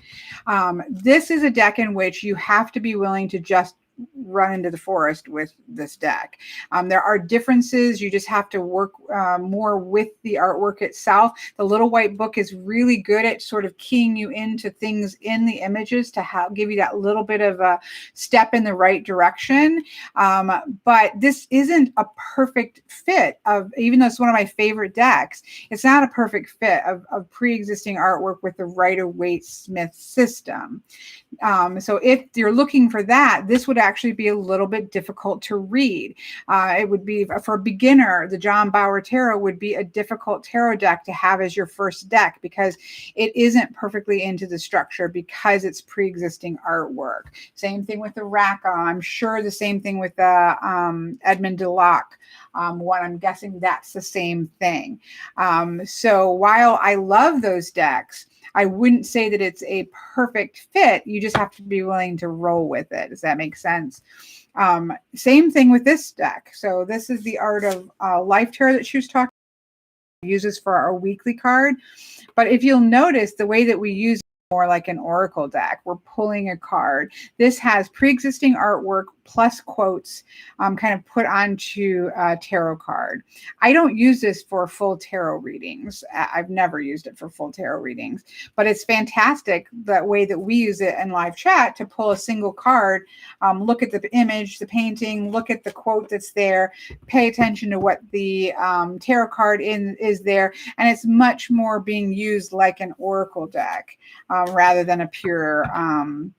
This is a deck in which you have to be willing to just run into the forest with this deck. There are differences. You just have to work more with the artwork itself. The little white book is really good at sort of keying you into things in the images to give you that little bit of a step in the right direction. But this isn't a perfect fit of, even though it's one of my favorite decks, it's not a perfect fit of pre-existing artwork with the Rider-Waite-Smith system. So if you're looking for that, this would actually be a little bit difficult to read. It would be, for a beginner, the John Bauer Tarot would be a difficult tarot deck to have as your first deck because it isn't perfectly into the structure because it's pre-existing artwork. Same thing with the Racca. I'm sure the same thing with the Edmond Dulac one. I'm guessing that's the same thing. So while I love those decks, I wouldn't say that it's a perfect fit. You just have to be willing to roll with it. Does that make sense? Same thing with this deck. So this is the Art of Life Tarot that she was talking about. Uses for our weekly card. But if you'll notice, the way that we use more like an oracle deck, we're pulling a card. This has pre-existing artwork plus quotes kind of put onto a tarot card. I don't use this for full tarot readings. I've never used it for full tarot readings, but it's fantastic the way that we use it in live chat to pull a single card, look at the image, the painting, look at the quote that's there, pay attention to what the tarot card is there, and it's much more being used like an oracle deck rather than a pure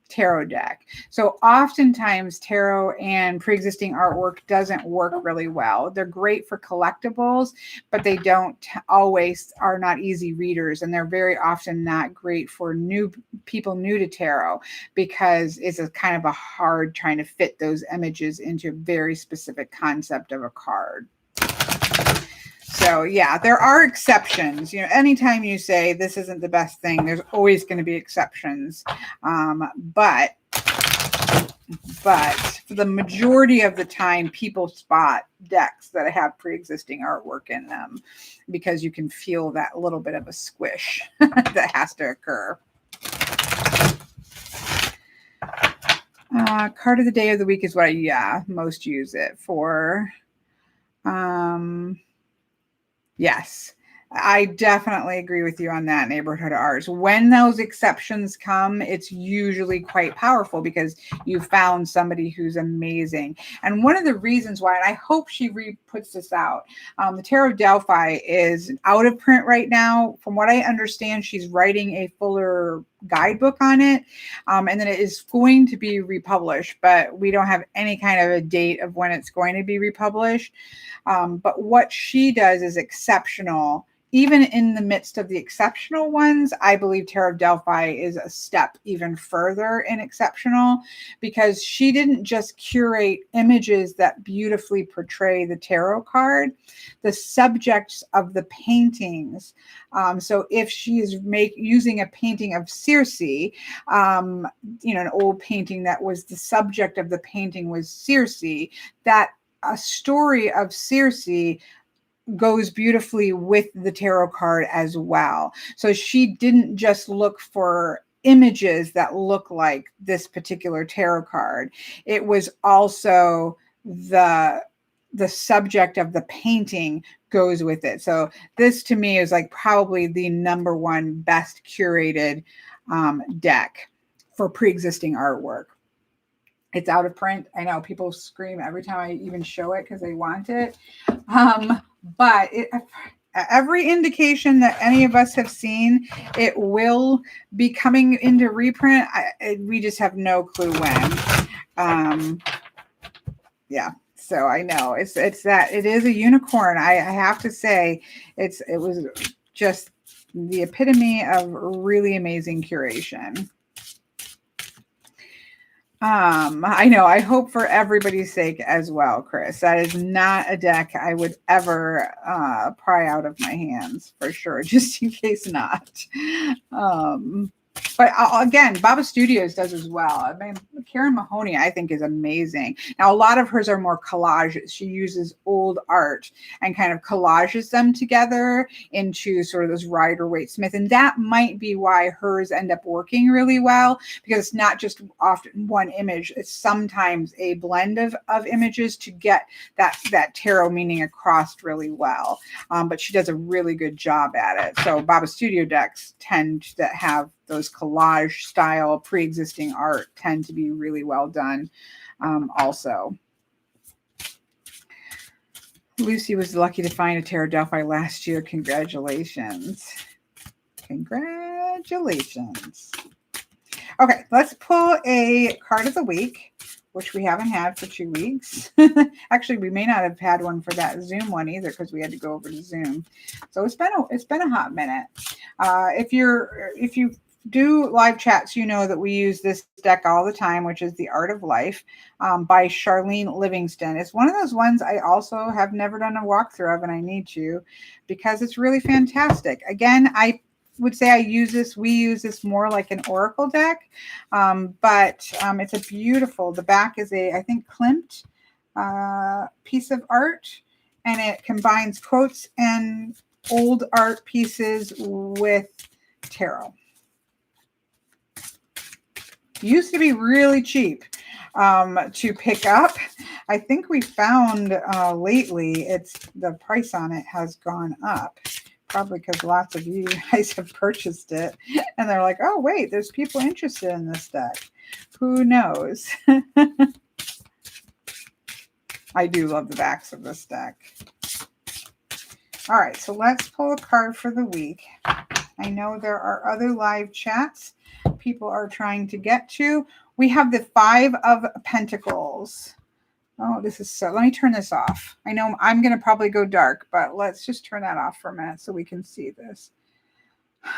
tarot deck. So oftentimes tarot and pre-existing artwork doesn't work really well. They're great for collectibles, but they don't always are not easy readers, and they're very often not great for people new to tarot because it's a kind of a hard trying to fit those images into a very specific concept of a card. So yeah, there are exceptions. You know, anytime you say this isn't the best thing, there's always going to be exceptions. But for the majority of the time, people spot decks that have pre-existing artwork in them because you can feel that little bit of a squish that has to occur. Card of the day of the week is what I most use it for. Yes, I definitely agree with you on that, Neighborhood Arts. When those exceptions come, it's usually quite powerful because you found somebody who's amazing. And one of the reasons why, and I hope she puts this out, the Tarot of Delphi is out of print right now. From what I understand, she's writing a fuller guidebook on it, and then it is going to be republished, but we don't have any kind of a date of when it's going to be republished. But what she does is exceptional. Even in the midst of the exceptional ones, I believe Tarot of Delphi is a step even further in exceptional because she didn't just curate images that beautifully portray the tarot card, the subjects of the paintings. So if she is using a painting of Circe, you know, an old painting that was the subject of the painting was Circe, that a story of Circe goes beautifully with the tarot card as well. So she didn't just look for images that look like this particular tarot card. It was also the subject of the painting goes with it. So this to me is like probably the #1 best curated deck for pre-existing artwork. It's out of print. I know people scream every time I even show it because they want it. But every indication that any of us have seen, it will be coming into reprint. We just have no clue when. Yeah. So I know it's that it is a unicorn. I have to say it was just the epitome of really amazing curation. I know. I hope for everybody's sake as well, Chris. That is not a deck I would ever pry out of my hands for sure, just in case not. But again, Baba Studios does as well. I mean, Karen Mahoney, I think, is amazing. Now, a lot of hers are more collages. She uses old art and kind of collages them together into sort of this Rider-Waite Smith. And that might be why hers end up working really well, because it's not just often one image. It's sometimes a blend of images to get that tarot meaning across really well. But she does a really good job at it. So Baba Studio decks tend to have those collage style pre-existing art tend to be really well done also. Lucy was lucky to find a Tarot Delphi last year. Congratulations. Congratulations. Okay, let's pull a card of the week, which we haven't had for 2 weeks. Actually, we may not have had one for that Zoom one either, because we had to go over to Zoom. So it's been a hot minute. If you do live chats, you know that we use this deck all the time, which is The Art of Life by Charlene Livingston. It's one of those ones I also have never done a walkthrough of, and I need to, because it's really fantastic. Again, I would say we use this more like an oracle deck, but it's a beautiful, the back is I think Klimt piece of art, and it combines quotes and old art pieces with tarot. Used to be really cheap to pick up. I think we found lately the price on it has gone up. Probably because lots of you guys have purchased it and they're like, oh, wait, there's people interested in this deck. Who knows? I do love the backs of this deck. All right, so let's pull a card for the week. I know there are other live chats people are trying to get to. We have the Five of Pentacles. Oh, this is so, let me turn this off. I know I'm going to probably go dark, but let's just turn that off for a minute so we can see this.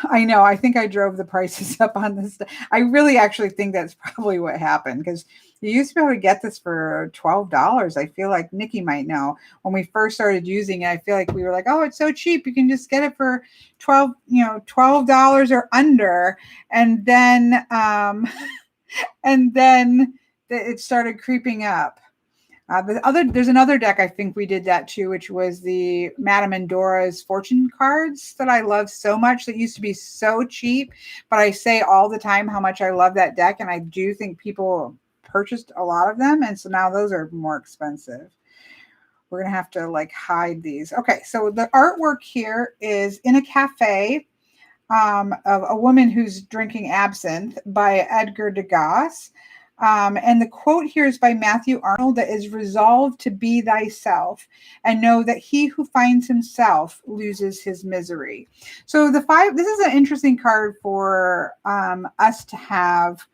I know, I think I drove the prices up on this. I really actually think that's probably what happened, because you used to be able to get this for $12. I feel like Nikki might know. When we first started using it, I feel like we were like, oh, it's so cheap. You can just get it for $12 or under. And then, it started creeping up. There's another deck I think we did that too, which was the Madame Endora's fortune cards that I love so much. That used to be so cheap, but I say all the time how much I love that deck, and I do think people purchased a lot of them, and so now those are more expensive. We're gonna have to like hide these. Okay, so the artwork here is in a cafe of a woman who's drinking absinthe by Edgar Degas. And the quote here is by Matthew Arnold, that is resolved to be thyself and know that he who finds himself loses his misery. So this is an interesting card for us to have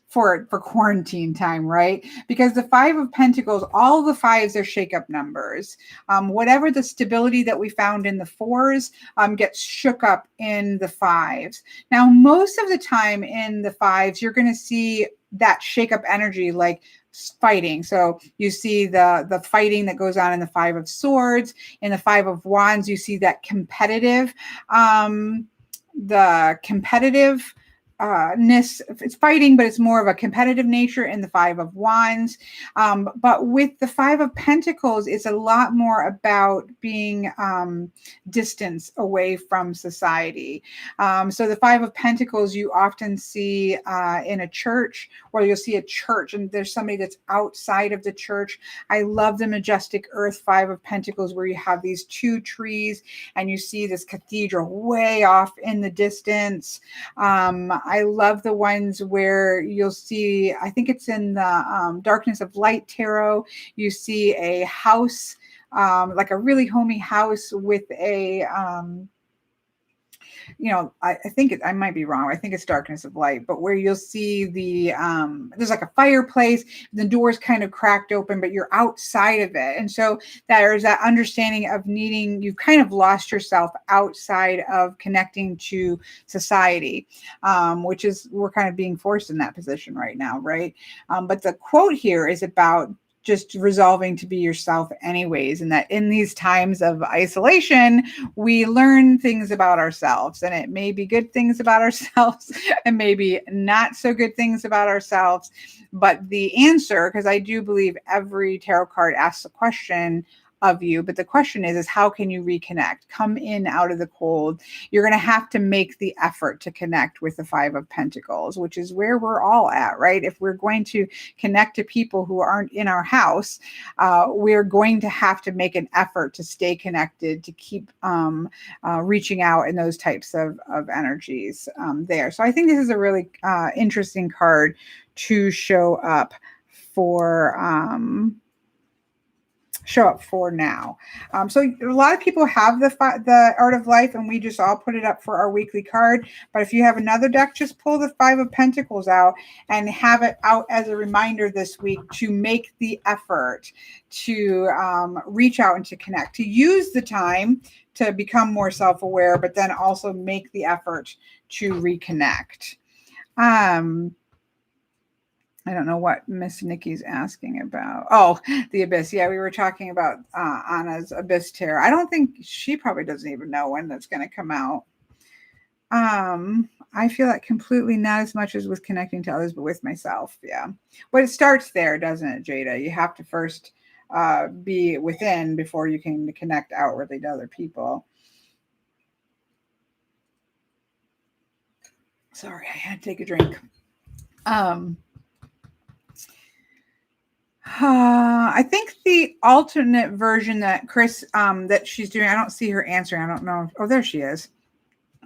for quarantine time, right? Because the Five of Pentacles, all the fives are shake-up numbers. Whatever the stability that we found in the fours gets shook up in the fives. Now, most of the time in the fives, you're going to see that shake-up energy, like fighting. So you see the fighting that goes on in the Five of Swords. In the Five of Wands, you see that competitive, it's fighting, but it's more of a competitive nature in the Five of Wands. But with the Five of Pentacles, it's a lot more about being distance away from society. So the Five of Pentacles you often see in a church, or you'll see a church and there's somebody that's outside of the church. I love the Majestic Earth Five of Pentacles, where you have these two trees and you see this cathedral way off in the distance. I love the ones where you'll see, I think it's in the Darkness of Light Tarot, you see a house, like a really homey house with a, I think I might be wrong. I think it's Darkness of Light, but where you'll see there's like a fireplace, the door's kind of cracked open, but you're outside of it. And so there's that understanding of you've kind of lost yourself outside of connecting to society, we're kind of being forced in that position right now, right? But the quote here is about just resolving to be yourself anyways, and that in these times of isolation we learn things about ourselves, and it may be good things about ourselves and maybe not so good things about ourselves, but the answer, because I do believe every tarot card asks a question of you, but the question is how can you reconnect, come in out of the cold? You're going to have to make the effort to connect with the Five of Pentacles, which is where we're all at, right? If we're going to connect to people who aren't in our house, we're going to have to make an effort to stay connected, to keep reaching out in those types of now. There. So I think this is a really interesting card to show up for now. So a lot of people have the Art of Life, and we just all put it up for our weekly card. But if you have another deck, just pull the Five of Pentacles out and have it out as a reminder this week to make the effort to reach out and to connect, to use the time to become more self-aware, but then also make the effort to reconnect. I don't know what Miss Nikki's asking about. Oh, the Abyss. Yeah, we were talking about Anna's Abyss Tarot. I don't think she probably doesn't even know when that's going to come out. I feel like completely not as much as with connecting to others, but with myself. Yeah. But it starts there, doesn't it, Jada? You have to first be within before you can connect outwardly to other people. Sorry, I had to take a drink. I think the alternate version that Chris, that she's doing, I don't see her answering. I don't know. Oh, there she is.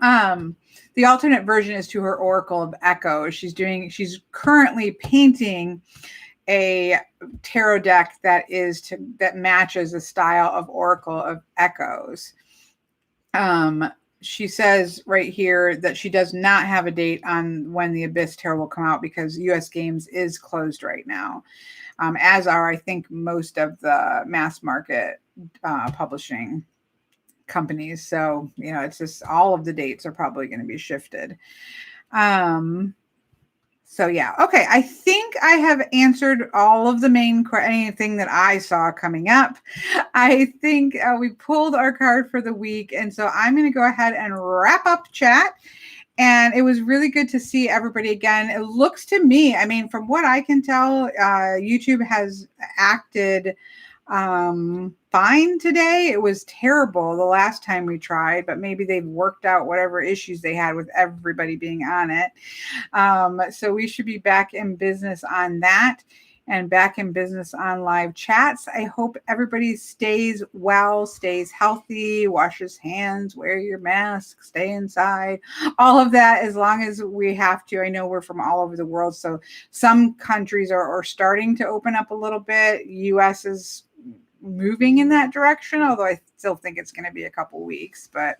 The alternate version is to her Oracle of Echoes. She's currently painting a tarot deck that matches the style of Oracle of Echoes. She says right here that she does not have a date on when the Abyss Tarot will come out because US Games is closed right now. As are, I think, most of the mass market publishing companies. So, it's just all of the dates are probably going to be shifted. So, yeah. Okay. I think I have answered all of the anything that I saw coming up. I think we pulled our card for the week. And so I'm going to go ahead and wrap up chat. And it was really good to see everybody again. It looks to me, I mean, from what I can tell, YouTube has acted fine today. It was terrible the last time we tried, but maybe they've worked out whatever issues they had with everybody being on it. So we should be back in business on that. And back in business on live chats. I hope everybody stays well, stays healthy, washes hands, wear your mask, stay inside, all of that as long as we have to. I know we're from all over the world, so some countries are starting to open up a little bit. US is moving in that direction, although I still think it's going to be a couple weeks. But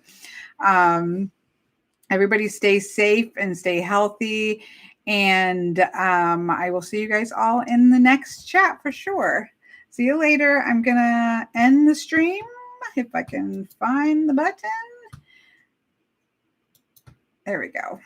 everybody stay safe and stay healthy. And I will see you guys all in the next chat for sure. See you later. I'm going to end the stream if I can find the button. There we go.